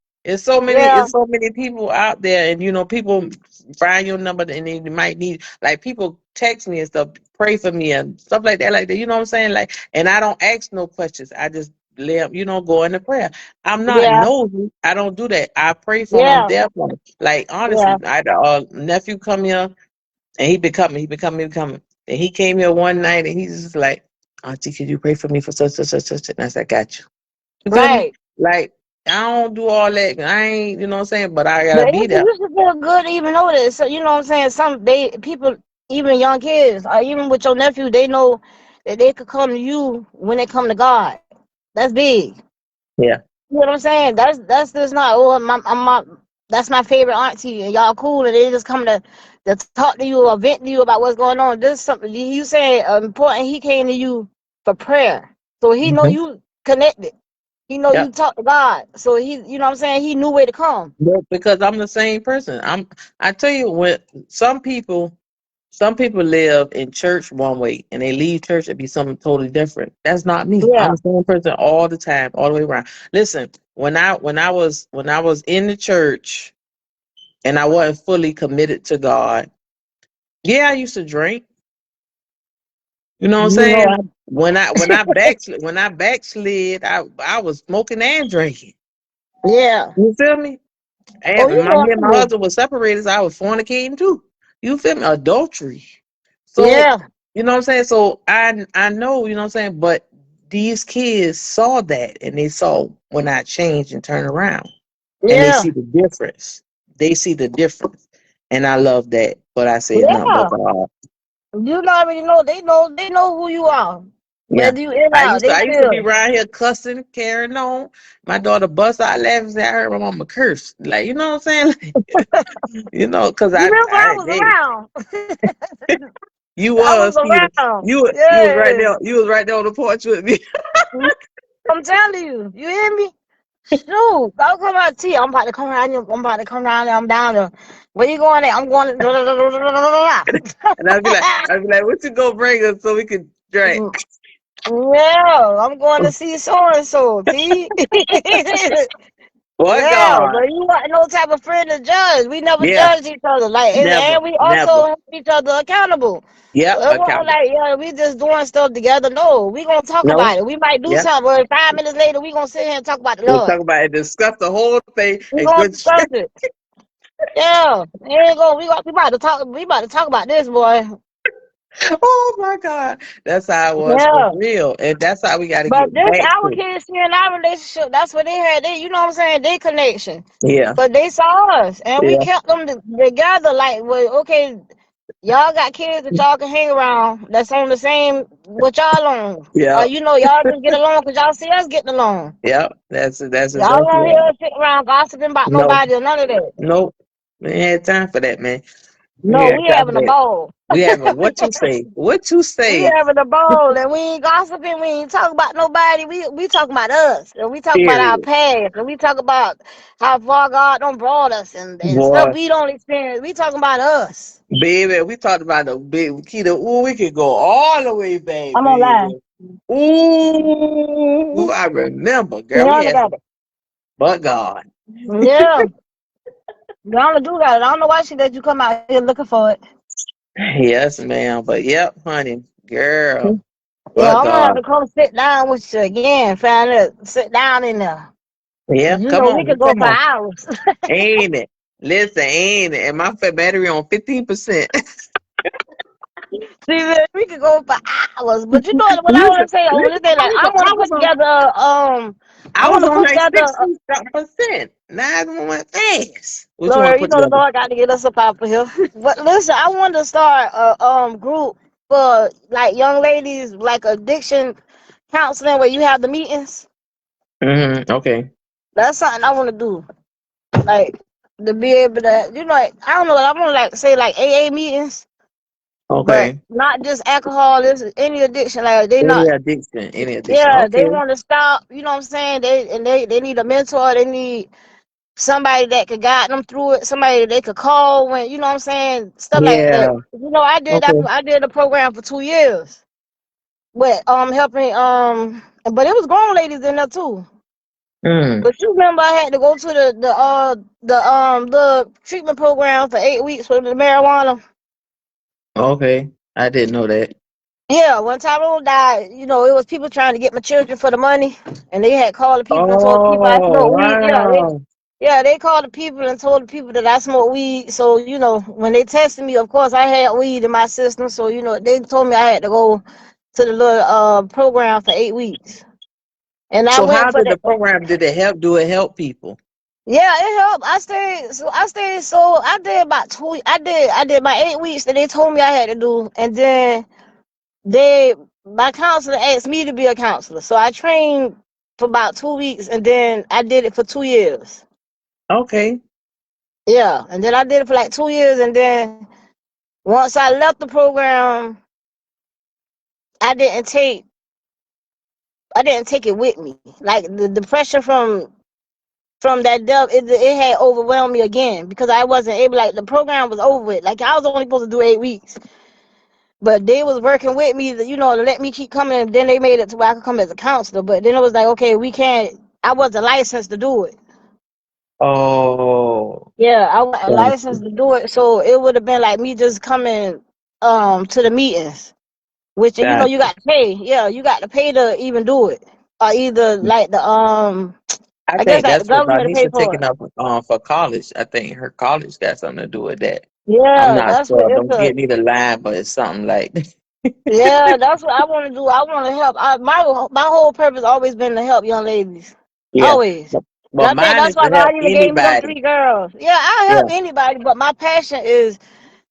Yeah, It's so many people out there, and people find your number, and they might need like people text me and stuff, pray for me and stuff like that, You know what I'm saying? Like, and I don't ask no questions. I just lay up, go into prayer. I'm not yeah, nosy. I don't do that. I pray for them. I'm yeah, there for them. Like yeah. honestly, I had a nephew come here, and he been coming, and he came here one night, and he's just like, Auntie, could you pray for me for such? And I said, I got you. You feel me? Right. Like, I don't do all that. I ain't, you know what I'm saying? But I gotta But be it there. used to feel good to even know this. So you know what I'm saying? People, even young kids, or even with your nephew, they know that they could come to you when they come to God. That's big. Yeah. You know what I'm saying? That's just not. Oh, that's my favorite auntie, and y'all cool, and they just come to talk to you or vent to you about what's going on. This is something you saying important. He came to you for prayer, so he know Hmm. you connected. He know Yeah. you talk to God, so you know what I'm saying. He knew where to come. But because I'm the same person. I tell you when some people live in church one way and they leave church and be something totally different. That's not me. I'm Yeah, the same person all the time, all the way around. Listen, when I was in the church and I wasn't fully committed to God, yeah, I used to drink. You know what I'm you know. saying? When I backslid, I was smoking and drinking. Yeah. You feel me? Oh, And you me and my know. husband were separated, so I was fornicating too. You feel me? Adultery. So Yeah, you know what I'm saying? So I know, you know what I'm saying, but these kids saw that and they saw when I changed and turned around and they yeah, see the difference. They see the difference. And I love that. But I say it's nothing but yeah. God. You already know. They know who you are. Yeah. Whether you in or I out, used to they I used to be feel. around here cussing, carrying on. My daughter bust out laughing, say I heard my mama curse. Like, you know what I'm saying? You know, because You remember I I was hey, around. you I was was Keita. around. You was right Yeah. there. You was right there on the porch with me. I'm telling you. You hear me? Shoot, I'll come out to you. I'm about to come around you. I'm about to come around there. I'm down there. Where you going there? I'm going And I'd be like, what you go bring us so we can drink? yeah, I'm going to see so and so. T. What Yeah, God? but you got no type of friend to judge. We never Yeah, judge each other. Like, never, and we also never. hold each other accountable. So Yep, it wasn't accountable. like, yeah, we just doing stuff together. No, we gonna talk No, about it. We might do yep. something, but 5 minutes later, we gonna sit here and talk about the We'll Lord. talk about it, discuss the whole thing, We and gonna good. discuss it. Yeah, we about to talk. We about to talk about this, boy. Oh my God, that's how it was for Yeah. real, and that's how we got to But get this back our to. kids see in our relationship. That's what they had. They, you know what I'm saying? They connection. Yeah, But they saw us, and we yeah, kept them together. Like, well, okay, y'all got kids that y'all can hang around. That's on the same what y'all on. yeah, You know, y'all just get along because y'all see us getting along. yeah. That's Y'all exactly don't hear right. us sitting around gossiping about No, nobody or none of that. nope. We ain't had time for that, man. We No, ain't we had time for having a that. ball. We having what you say. What you We say. having a ball, and we ain't gossiping. We ain't talking about nobody. We talking about us, and we talk about our Period. past, and we talk about how far God don't brought us, and stuff Boy, we don't experience. We talking about us. baby, we talked about the big Keita. Ooh, we could go all the way back, I'm gonna lie. baby. Ooh, I remember, girl. We Rihanna had got some, it. but God. Yeah, Rihanna do got it. I don't know why she let you come out here looking for it. Yes, ma'am. But yep, honey, girl. Yeah, But I'm gonna have God. to come sit down with you again. Find it, sit down in there. Yeah, 'Cause you come know we on, could go come for on. hours. Ain't it? Listen, ain't it? And my battery on 15%. See, man, we could go for hours. But you know what I want Listen, to say on this listen. day? Like, I want I to was put on. together. I I want was to on put like together. 60%. Now I went fast. What you want Lord, to you put know the together? Lord got to get us up out of here. But listen, I want to start a group for like young ladies, like addiction counseling, where you have the meetings. Okay. That's something I want to do. Like to be able to, like, I don't know. I want to like say like AA meetings, but Okay. not just alcohol. This any addiction. Like they Any not. addiction. Any addiction. Yeah, they Okay. want to stop. You know what I'm saying? They need a mentor. They need somebody that could guide them through it. Somebody they could call when you know what I'm saying. Stuff like that. Yeah. I did that. Okay. I did a program for 2 years, but helping but it was grown ladies in there too. Mm. But you remember I had to go to the treatment program for 8 weeks for the marijuana. Okay. I didn't know that. Yeah, when Tyrone died, it was people trying to get my children for the money, and they had called the people and told the people I Oh, smoke weed. wow. They called the people and told the people that I smoke weed. So when they tested me, of course I had weed in my system. So they told me I had to go to the little program for 8 weeks, and I So went how for did the. the program, did it help? Do it help people? Yeah, it helped. I stayed. So I did about 2. I did my 8 weeks that they told me I had to do, and then my counselor asked me to be a counselor. So I trained for about 2 weeks, and then I did it for 2 years. Okay. Yeah, and then I did it for like 2 years, and then once I left the program, I didn't take I didn't take it with me. Like the depression from that death, it had overwhelmed me again because I wasn't able. Like the program was over with. Like I was only supposed to do 8 weeks, but they was working with me, to let me keep coming. And then they made it to where I could come as a counselor. But then it was like, okay, we can't. I wasn't licensed to do it. Oh, Yeah, I wasn't gotcha. licensed to do it, so it would have been like me just coming to the meetings, which you Gotcha. got to pay. Yeah, you got to pay to even do it, or either like the I I guess think like the that's what government to pay Vanisha for taking it. up for college. I think her college got something to do with that. I'm Yeah, not that's what sure. it's Don't a. get me the line, but it's something like Yeah, that's what I want to do. I want to help. My whole purpose always been to help young ladies, yeah. always. And But I think mine is that's why to God help even gave me them anybody. 3 girls. Yeah, I Yeah, help anybody, but my passion is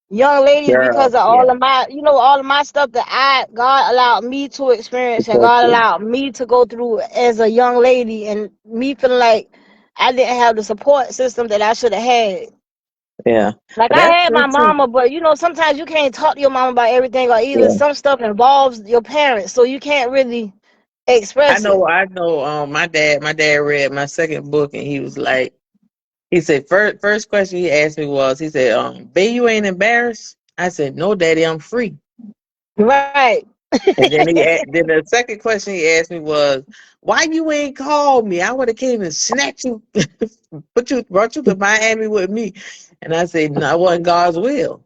young ladies girl. because of Yeah. all of my, all of my stuff that God allowed me to experience and So God true. allowed me to go through as a young lady, and me feeling like I didn't have the support system that I should have had. Yeah. Like But I that's had true my too. mama, but sometimes you can't talk to your mama about everything, or either Yeah. some stuff involves your parents, so you can't really I express know, it. I know. My dad read my second book, and he was like, he said, first question he asked me was, he said, "Babe, you ain't embarrassed?" I said, "No, Daddy, I'm free." Right. And then then the second question he asked me was, "Why you ain't called me? I would have came and snatched you, brought you to Miami with me." And I said, "No, it wasn't God's will."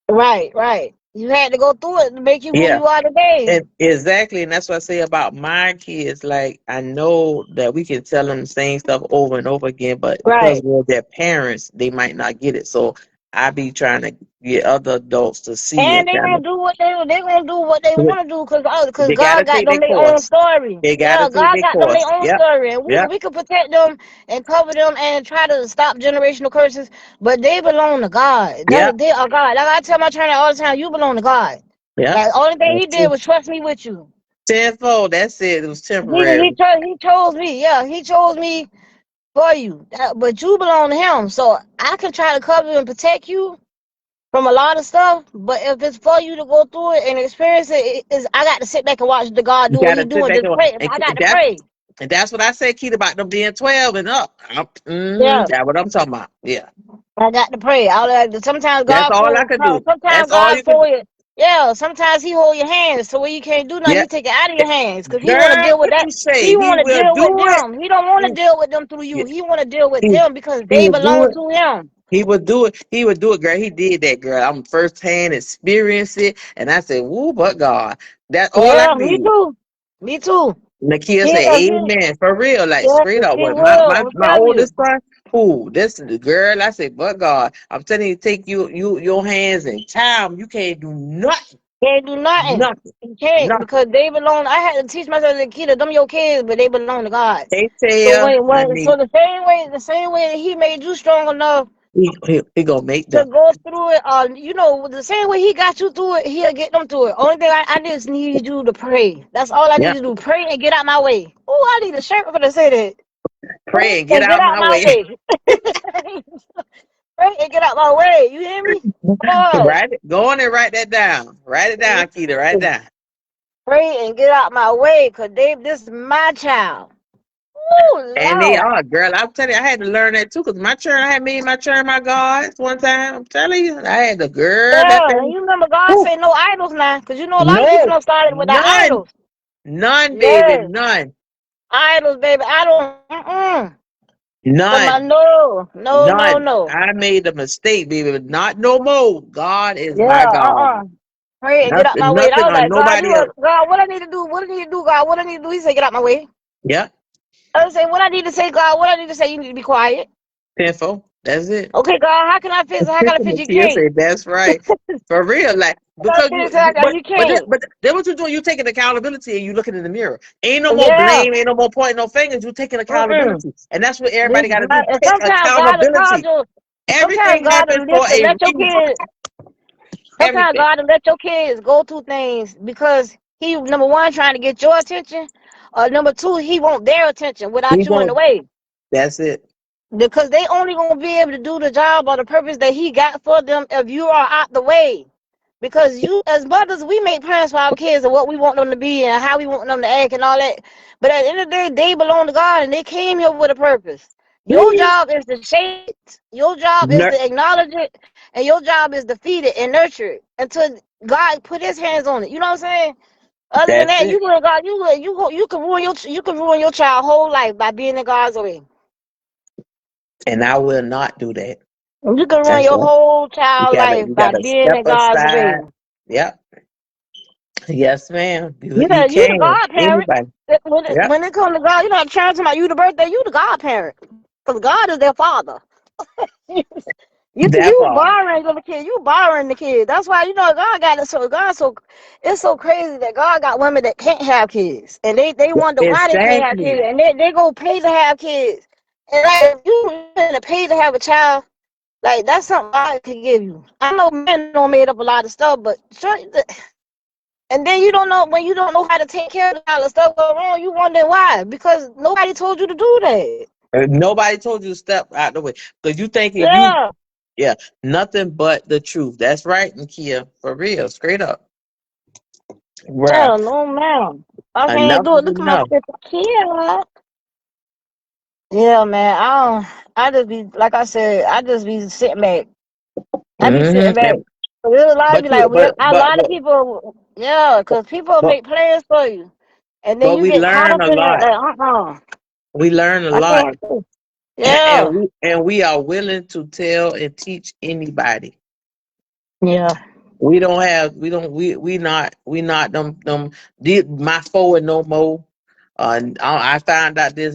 Right, right. You had to go through it to make you who Yeah. you are today. And exactly, and that's what I say about my kids. Like, I know that we can tell them the same stuff over and over again, but because Right. we're their parents, they might not get it. So I be trying to get other adults to see And and they kind gonna do what they gonna do what they of. want to do, cause They gotta God got take them their their own course. story. They gotta Yeah, take God their got them their course. own Yep. story, and we Yep. we can protect them and cover them and try to stop generational curses. But they belong to God. Yep. They are God. Like I tell my trainer all the time, you belong to God. Yep. Like only thing That's He did true. was trust me with you. Tenfold. That's it. It was He he temporary. chose he chose me. Yeah, He chose me for you. But you belong to Him. So I can try to cover and protect you from a lot of stuff, but if it's for you to go through it and experience it, I got to sit back and watch the God You do what He gotta do sit and back just pray. I got to pray. and that's what I said, Keith, about them being 12 and up. Yeah, That's what I'm talking about. Yeah. I got to pray. Sometimes That's God all I fold. could do. Sometimes That's all God you could. fold it. Yeah, sometimes He hold your hands to where you can't do nothing. Yeah. He take it out of your hands because He want to Girl, deal with what that. you say? He He want to will deal with do it. them. He don't want He, to deal with them through he, you. He want to deal with he them because he they will do belong it. to Him. He would do it. He would do it, girl. He did that, girl. I'm firsthand experience it. And I said, woo, but God. That's all I Yeah, me need. too. Me too. Nakia Yeah, said, Amen. For real, like yeah, straight up. He What will. I'm my telling you, oldest son, who this is the girl, I said, but God, I'm telling you, take your hands and time. You can't do nothing. can't do nothing. Nothing. You can't Nothing. because they belong. I had to teach myself the kid, them your kids, but they belong to God. They So tell, I so mean, the same way that He made you strong enough he gonna make to them. go through it, the same way He got you through it, He'll get them through it. Only thing I just need you to pray. That's all I need Yeah. to do. Pray and get out my way. Oh, I need a shirt for to say that. Pray Pray and get and get out out my my way. way. Pray and get out my way. You hear me? Come on. Write it. Go on and write that down. Write it down, Keita. Write it down. Pray and get out my way, cause this is my child. Oh And they Lord. are, girl. I'm telling you, I had to learn that too, because my churn, I had made my churn my God one time. I'm telling you, I had the girl that Yeah, and thing. you remember God Whew, say no idols now, cause a lot of people no, don't started with the none, idols. none, baby, Yes, none, idols, baby. I don't. Mm-mm. Somebody, none, no, no, no, none. no. I made a mistake, baby, but not no more. God is my Yeah, God. Pray and get out my Nothing, way. And I nothing was on like, nobody else. God, what I need to do? What I need to do, God? What I need to do? He said, get out my way. Yep, I was saying, what I need to say, God? What I need to say? You need to be quiet. tenfold. That's it. Okay, God, how can I fix it? How can I fix it? You Natia can't. said, "That's right, for real." Like, How because can I fix it? You can't. but then what you doing? You taking accountability and you looking in the mirror. Ain't no more Yeah. blame. Ain't no more pointing no fingers. You taking Mm-mm. accountability, and that's what This everybody got to do. and Take sometimes God will cause accountability. you. Sometimes Everything God happens will for a let your reason. kids. Sometimes Everything. God will let your kids go through things because He, number one, trying to get your attention, or number two, He want their attention We without you in the won't. way. That's it. Because they only gonna be able to do the job or the purpose that He got for them if you are out the way. Because you, as mothers, we make plans for our kids and what we want them to be and how we want them to act and all that. But at the end of the day, they belong to God and they came here with a purpose. Your Mhm. job is to shape it. Your job is Nur- to acknowledge it, and your job is to feed it and nurture it until God put His hands on it. You know what I'm saying? Other than That's that, it. you will God, you can ruin your child whole life by being in God's way. And I will not do that. You can ruin That's your right. whole child life You by gotta being step in God's way. aside. Yep. Yes, ma'am. You You the can. godparent. Anybody. Yep. When it comes to God, you're not trying to about you the birthday, you the godparent. Because God is their father. That You part. borrowing the kid. You borrowing the kid. That's why God got it. So it's so crazy that God got women that can't have kids, and they wonder why they can't have kids, Exactly. and they go pay to have kids. And like if you gonna pay to have a child, like that's something God could give you. I know men don't made up a lot of stuff, but and then you don't know when you don't know how to take care of the child and stuff go wrong. You wonder why because nobody told you to do that. Nobody told you to step out the way because you think if you, Yeah. yeah, nothing but the truth. That's right, Nakia, for real, straight up, bruh. Hell no, ma'am. I can't Enough do it. is Look at my enough. sister Kia. Yeah, man. I just be like I said. I just be sitting back. I be sitting back. And, Real life but be like, you, well, a lot of people. Yeah, cause people but make plans for you, and then but you we get caught learn up a in that. lot. Like, We learn a I lot, can't. Yeah, and we are willing to tell and teach anybody. yeah, We not them did my forward no more. I found out there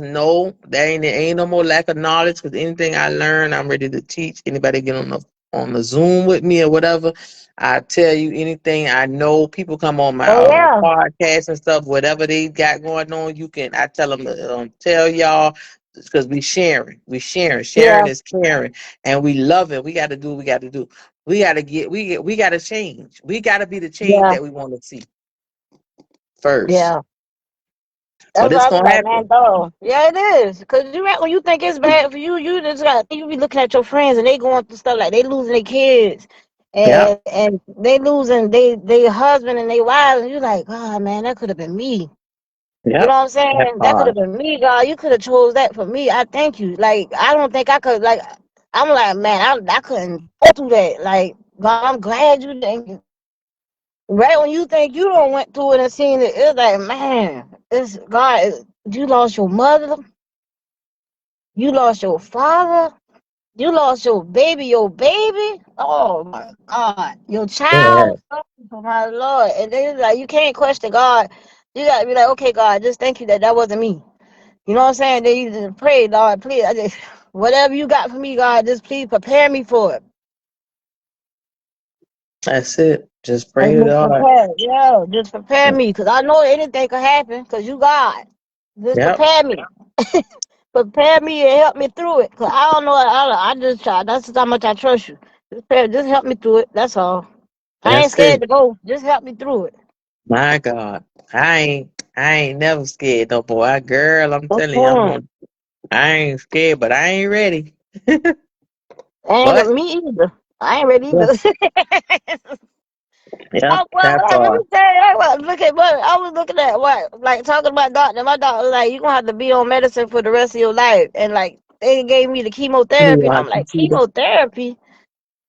ain't no more lack of knowledge because anything I learn, I'm ready to teach. Anybody get on the Zoom with me or whatever, I tell you anything I know. People come on my oh yeah, podcast and stuff, whatever they got going on. I tell them to tell y'all because sharing yeah, is caring, and we love it. We got to do what we got to do. We got to change. We got to be the change yeah, that we want to see first. yeah. But That's it's why I be gonna like, man, happen. dog. Yeah, it is. Cause when you think it's bad for you, you just got you be looking at your friends and they going through stuff like they losing their kids, Yep. and they losing they husband and they wives, and you like, God, man, that could have been me. You know Yep. what I'm That saying? That could have part. been me, God. You could have chose that for me. I thank you. Like I don't think I could. Like I'm like, man, I couldn't go through that. Like God, I'm glad you didn't. Right when you think you don't went through it and seen it, it's like, man, it's God. You lost your mother, you lost your father, you lost your baby. Oh my God, your Yeah. child. Oh my Lord, and then it's like you can't question God. You gotta be like, okay, God, just thank you that that wasn't me. You know what I'm saying? Then you just pray, Lord, please, whatever you got for me, God, just please prepare me for it. That's it. Just pray And to just God. prepare, yeah, just prepare me, because I know anything could happen, because you God. Just Yep. prepare me. Prepare me and help me through it. Because I don't know, I just try. That's just how much I trust you. Just help me through it. That's all. I ain't That's it. scared to go. Just help me through it. My God. I ain't never scared no boy. Girl, I'm telling you, Mhm. I ain't scared, but I ain't ready. Ain't But me either. I ain't ready yeah, either. yeah, Oh, well, that let me part. say that. Well, look at what I was looking at. What, like talking about doctor. My doctor was like, you gonna have to be on medicine for the rest of your life. And like they gave me the chemotherapy, and Yeah, I'm like, chemotherapy.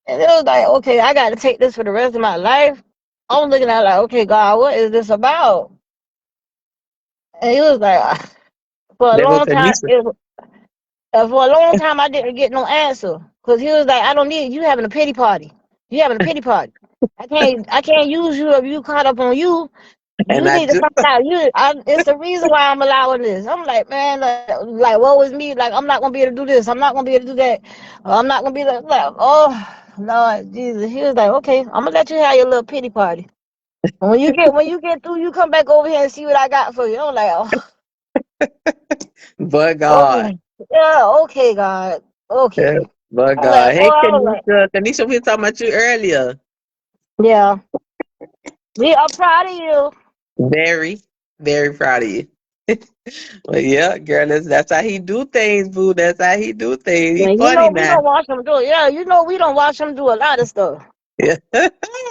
And it was like, okay, I got to take this for the rest of my life. I was looking at it like, okay, God, what is this about? And he was like, for a There go long time, Kanisha. for a long time, I didn't get no answer because he was like, I don't need you having a pity party. You having a pity party. I can't use you if you caught up on you. And You I need to just find out. It's the reason why I'm allowing this. I'm like, man, like what was me? Like, I'm not gonna be able to do this. I'm not gonna be able to do that. I'm not gonna be like, oh Lord Jesus. He was like, okay, I'm gonna let you have your little pity party. And when you get through, you come back over here and see what I got for you. I'm like, but oh, God. okay, yeah, okay, God, Yeah, okay. but I'm like, God. oh, Hey I was like, Kanisha. Kanisha, we were talking about you earlier. yeah, we are proud of you. Very, very proud of you. Well, yeah, girl, that's how he do things, boo. That's how he do things. He And you funny know we now. don't watch them do it. Yeah, you know we don't watch them do a lot of stuff. Yeah.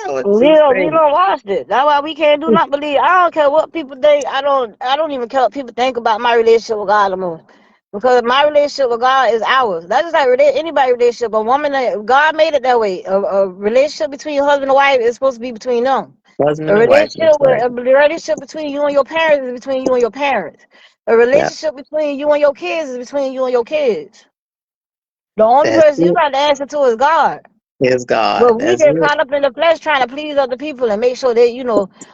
What you We say? don't watch it. That's why we can't do not believe. I don't care what people think. I don't even care what people think about my relationship with God no more. Because my relationship with God is ours. That's just like anybody relationship. A woman that God made it that way. A relationship between husband and wife is supposed to be between them. Husband and wife. That's right. A relationship between you and your parents is between you and your parents. A Yeah, relationship between you and your kids is between you and your kids. The only that's person you it. got to answer to is God. Is God. But we That's get it. caught up in the flesh trying to please other people and make sure they,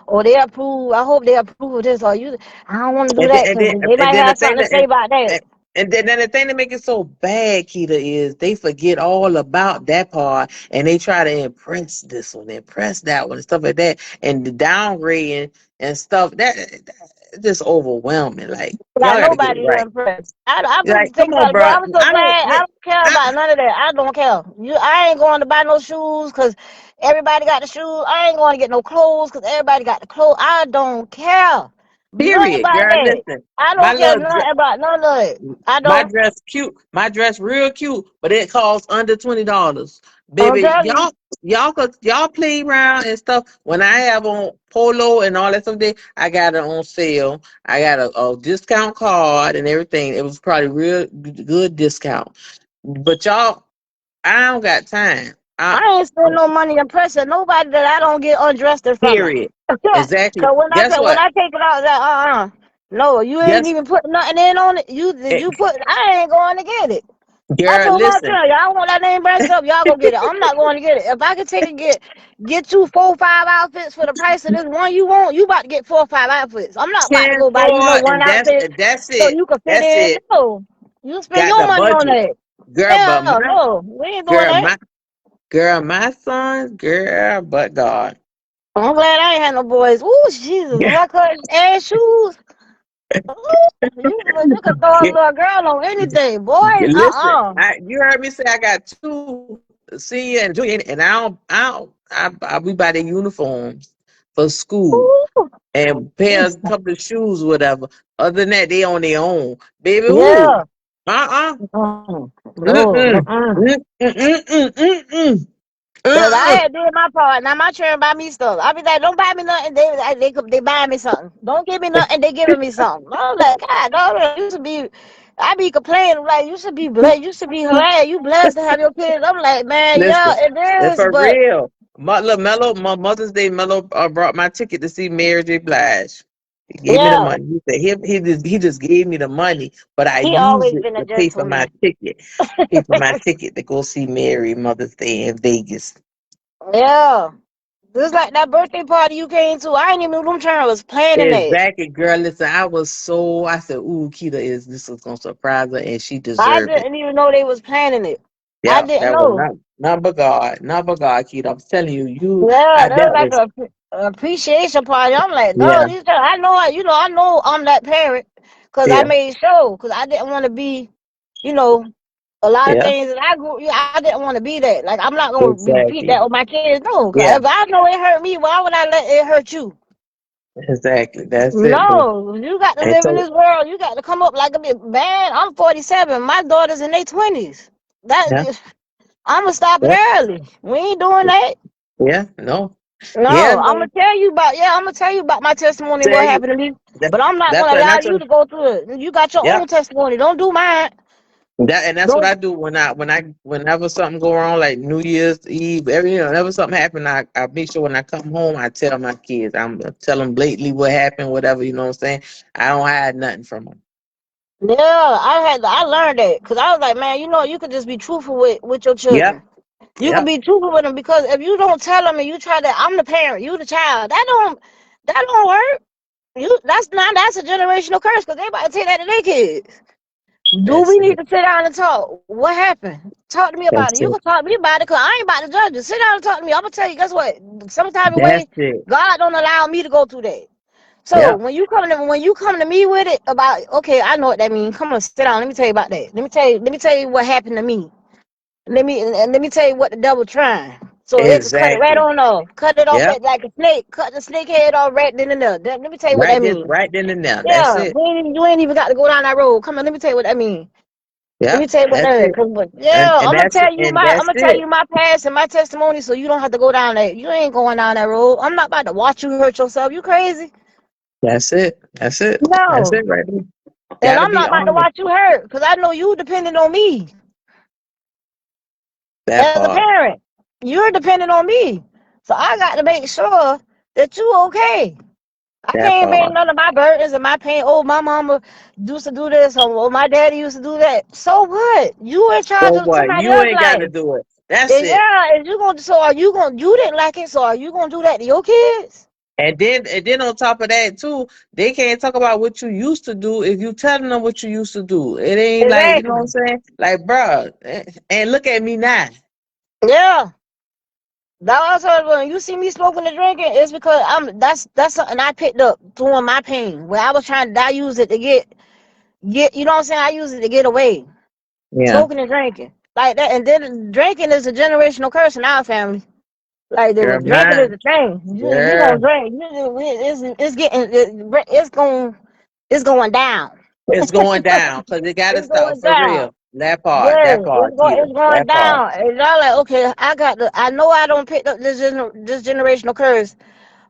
or they approve. I hope they approve of this or you. I don't want to do And then, that and because then, they and might then the have thing something to that, say about and, that. And then the thing that make it so bad, Keita, is they forget all about that part and they try to impress this one, impress that one, and stuff like that. And the downgrading and stuff, that just overwhelming. Like, Got y'all gotta get it nobody to right. impress. I really Like, come think on, about it, girl. bro. I'm so I don't glad. I don't care I, about none of that. I don't care. I ain't going to buy no shoes because everybody got the shoes. I ain't going to get no clothes because everybody got the clothes. I don't care. Nothing period, about girl. that. Listen, I my don't care little nothing about none of it. I my don't. dress cute, my dress real cute, but it costs under $20. I'm Baby, telling you. y'all play around and stuff. When I have on polo and all that stuff there, I got it on sale. I got a discount card and everything. It was probably real good discount. But y'all, I don't got time. I ain't spend no money impressing nobody that I don't get undressed in front of. Period. Exactly. Cause Guess when what? I take it out, that no, you ain't Guess even put nothing in on it. eh, You put. I ain't going to get it. I girl, told my listen. children, y'all want that name brand stuff, y'all go get it. I'm not going to get it. If I can take and get you 4 or 5 outfits for the price of this one you want, you about to get 4 or 5 outfits. I'm not about to 10 go buy for one and outfit that's so it. you can fit That's in. it. No, you spend Got your the money on budget. that. Girl, but Hell my no, we ain't doing girl, that. my sons, girl, but God. I'm glad I ain't had no boys. Ooh, Jesus, Yeah. haircuts and shoes. Ooh, you can throw a little girl on anything, boys. Listen, you heard me say I got two senior and junior, and I we buy their uniforms for school Ooh, and pairs a couple of shoes, whatever. Other than that, they on their own. Baby, ooh. yeah. Uh-uh. No, Mm-mm. Mm-mm. cause I Uh-uh. had did my part. Now my children buy me stuff. I be like, don't buy me nothing. They buy me something. Don't give me nothing. They giving me something. I'm like, God, no, you should be. I be complaining like you should be blessed. You should be glad. You blessed to have your kids. I'm like, man, yeah, Listen, it and is, for but real. Look, my Mother's Day, Mello brought my ticket to see Mary J. Blige. He gave me the yeah, money. He said he just gave me the money, but I he used always it been a to pay for my gentleman. ticket. Pay for my ticket to go see Mary Mother's Day in Vegas. Yeah, just like that birthday party you came to. I ain't even know them children was planning that. Exactly, girl. Listen, I said, ooh, this is gonna surprise her, and she I deserved it. didn't even know they was planning it. I Yeah, didn't that was know. not but God, not but God, Keita. I'm telling you, Yeah, I that was that like was a appreciation party. I'm like, no, yeah, these girls, I know I'm that parent because I yeah, made sure because I didn't want to be, you know, a lot of yeah, things that I grew. I didn't want to be that. Like I'm not gonna repeat exactly. that with my kids. No, 'cause Yeah, if I know it hurt me, why would I let it hurt you? exactly. That's it, boo. No, you got to And live in so, this world. You got to come up like a bit man. I'm 47. My daughter's in their 20s. That yeah, I'm gonna stop it yeah, early. We ain't doing that. yeah, no, yeah, No, no. I'm gonna tell you about my testimony and Tell what you happened to me. that But I'm not that's gonna and allow that's you what to go through it. You got your yeah. own testimony. Don't do mine. That's what Don't I do whenever something go wrong, like New Year's Eve, whenever something happen, I make sure when I come home I tell my kids. I'm tell them blatantly what happened, whatever, you know what I'm saying? I don't hide nothing from them. yeah, I learned that because I was like, man, you could just be truthful with your Yep, children. You could yep. be truthful with them because if you don't tell them and you try to, I'm the parent, you the child. That don't work. That's a generational curse because they about to take that to their kids. Do That's we need it. to sit down and talk? What happened? Talk to me about it. That's You it. can talk to me about it because I ain't about to judge you. Sit down and talk to me. I'm gonna tell you. Guess what? Some type of That's way, it. God don't allow me to go through that. So Yep. when you come to me with it about okay, I know what that means. Come on, sit down. Let me tell you about that. Let me tell you what happened to me. Let me tell you what the devil trying. So it can cut it right Exactly. on off. Cut it off Yep. like a snake. Cut the snake head off right then and there. Let me tell you what that means. Right then and there. That's Yeah, it. you ain't even got to go down that road. Come on, let me tell you what that means. Let me Yep. tell you what That's that is. it. Yeah, And that's I'm that's gonna tell it. you my past and my testimony, so you don't have to go down that. You ain't going down that road. I'm not about to watch you hurt yourself. You crazy? That's it. That's it. That's No, it right there. and Gotta I'm be not about to honest. watch you hurt because I know you depending on me That as a part. parent. You're dependent on me, so I got to make sure that you okay. I That can't bear part. none of my burdens and my pain. Oh, my mama used to do this, or my daddy used to do that. So what? You in charge So of what? somebody You else's ain't gotta life. do it. That's And it. yeah, and you gonna so are you gonna you didn't like it, so are you gonna do that to your kids? And then on top of that too, they can't talk about what you used to do if you telling them what you used to do. It ain't like, you know what I'm Exactly. saying? Like, bruh, and look at me now. Yeah. That also when you see me smoking and drinking, it's because that's something I picked up during my pain. Where I was trying to I use it to get you know what I'm saying? I use it to get away. Yeah. Smoking and drinking. Like that, and then drinking is a generational curse in our family. Like Girl, drinking is mine. a thing. You gonna Girl, drink. It's getting it's going down. it's going down because it got to It's stop going for down. real. That Yeah, part, Keita. it's going That part. down. And y'all like, okay, I know I don't pick up this generational curse,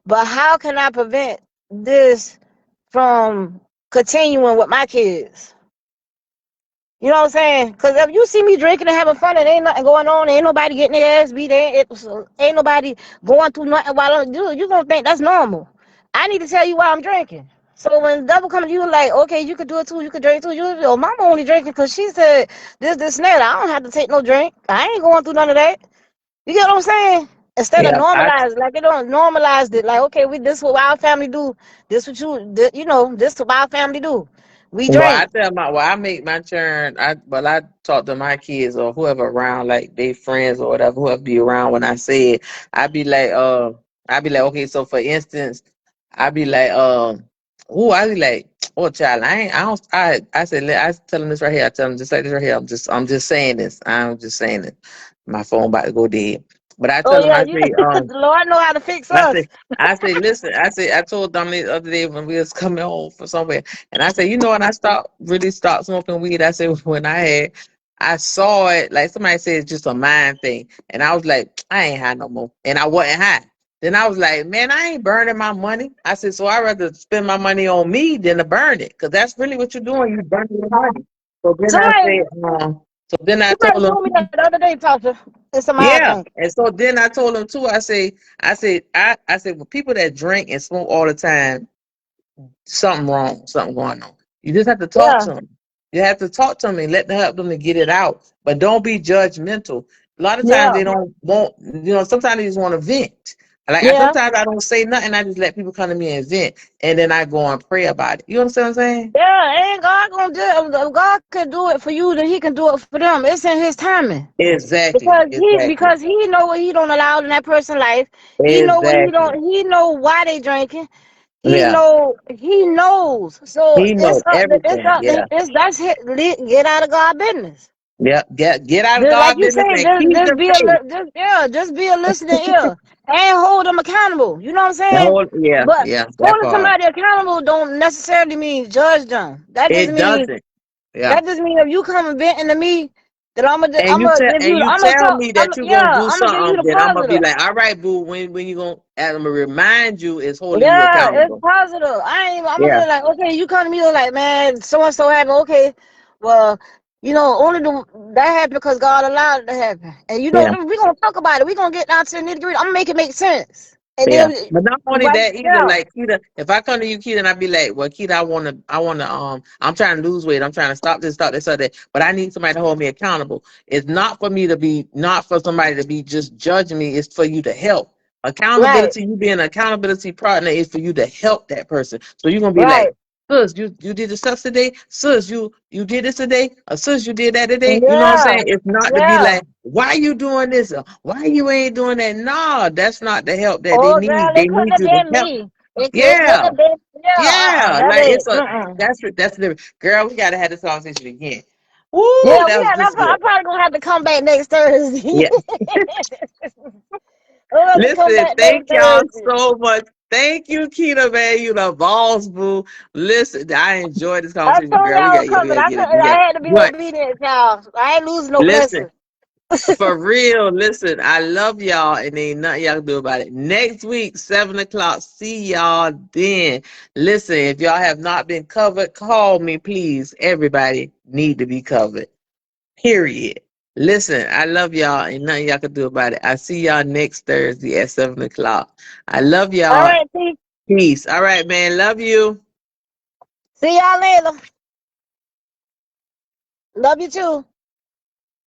but how can I prevent this from continuing with my kids? You know what I'm saying? Because if you see me drinking and having fun and ain't nothing going on, ain't nobody getting their ass beat, ain't nobody going through nothing while I'm doing, you gonna think that's normal. I need to tell you why I'm drinking. So when the devil come to you like, okay, you could do it too, you could drink too. Your mama only drinking because she said this, and that. I don't have to take no drink. I ain't going through none of that. You get what I'm saying? Instead of Yeah. normalize, like they don't normalize it. Like, okay, this what our family do. This what this what our family do. We Well, I drink. tell my, well, I make my turn. I talk to my kids or whoever around, like they friends or whatever, whoever be around when I say it. I be like, okay. So for instance, I be like, I be like, oh, child, I said, I tell them this right here. I tell them just like this right here. I'm just saying this. I'm just saying it. My phone about to go dead. But I Oh tell them, yeah, I you say, the Lord know how to fix I us. say, listen, I told them the other day when we was coming home from somewhere, and I said, you know, when I stopped smoking weed, I said, I saw it, like somebody said, it's just a mind thing. And I was like, I ain't high no more. And I wasn't high. Then I was like, man, I ain't burning my money. I said, so I'd rather spend my money on me than to burn it. Because that's really what you're doing. You're burning your money. So then I Somebody, said, I somebody told told me them, that the other day, Tasha. It's a mind yeah. thing. And so then I told him too, I said, well, people that drink and smoke all the time, something wrong, something going on. You just have to talk Yeah, to them. You have to talk to them and let them help them to get it out. But don't be judgmental. A lot of times yeah, they don't want, sometimes they just want to vent. Like yeah, sometimes I don't say nothing. I just let people come to me and vent, and then I go and pray about it. You understand what I'm saying? yeah. Ain't God gonna do it? If God could do it for you, then He can do it for them. It's in His timing. Exactly. Because Exactly. he know what He don't allow in that person's life. He know what He Exactly. don't. He know why they drinking. Yeah. He knows. So He knows everything. Yeah. that's get out of God business. Yeah. Get out of Just like God you business say, and keep the faith. just be a listening ear and hold them accountable. You know what I'm The saying? whole, yeah, But yeah, that holding part. somebody accountable don't necessarily mean judge them. It doesn't. Yeah. That just means if you come and venting to me, that And you I'm gonna tell talk. me that you're gonna do I'm gonna give you something, the then I'm gonna be positive. like, all right, boo, when you gonna, and I'm gonna remind you is holding you Yeah, it's accountable. positive. I'm gonna Yeah, be like, okay, you come to me like, man, so and so happened. Okay, well, that happened because God allowed it to happen. And yeah. we're gonna talk about it. We're gonna get down to the nitty gritty. I'm gonna make it make sense. And Yeah, then, but not only right, that either. yeah, Like Keita, if I come to you, Keita, and I be like, "Well, Keita, I'm trying to lose weight. I'm trying to stop this, other. But I need somebody to hold me accountable. It's not for me to be, not for somebody to be just judging me. It's for you to help. right, Accountability, you being an accountability partner, is for you to help that person. So you're gonna be like, right, sis, you did the stuff today. Sis, you did this today. Or sis, you did that today. You know what I'm yeah, saying? It's not to be yeah. like, why you doing this? Or why you ain't doing that? No, that's not the help that they Oh, girl, need. They it couldn't need have you to been help. me. It couldn't Yeah, have been, yeah, yeah. that Like it's ain't, a that's the girl. We gotta have this conversation again. Woo, Yeah, that was just I'm good. probably gonna have to come back next Thursday. Yeah. I'm gonna have to come Listen, back next thank y'all Thursday. so much. Thank you, Keita, man. You the boss, boo. Listen, I enjoyed this I conversation, told girl. y'all I was coming. We got. I had to be But obedient, y'all. I ain't losing no listen, blessing. for real, listen, I love y'all and ain't nothing y'all can do about it. Next week, 7 o'clock. See y'all then. Listen, if y'all have not been covered, call me, please. Everybody need to be covered. Period. Listen, I love y'all and nothing y'all can do about it. I see y'all next Thursday at 7 o'clock. I love All y'all. right, see, Peace. All right, man. Love you. see y'all later. Love you too.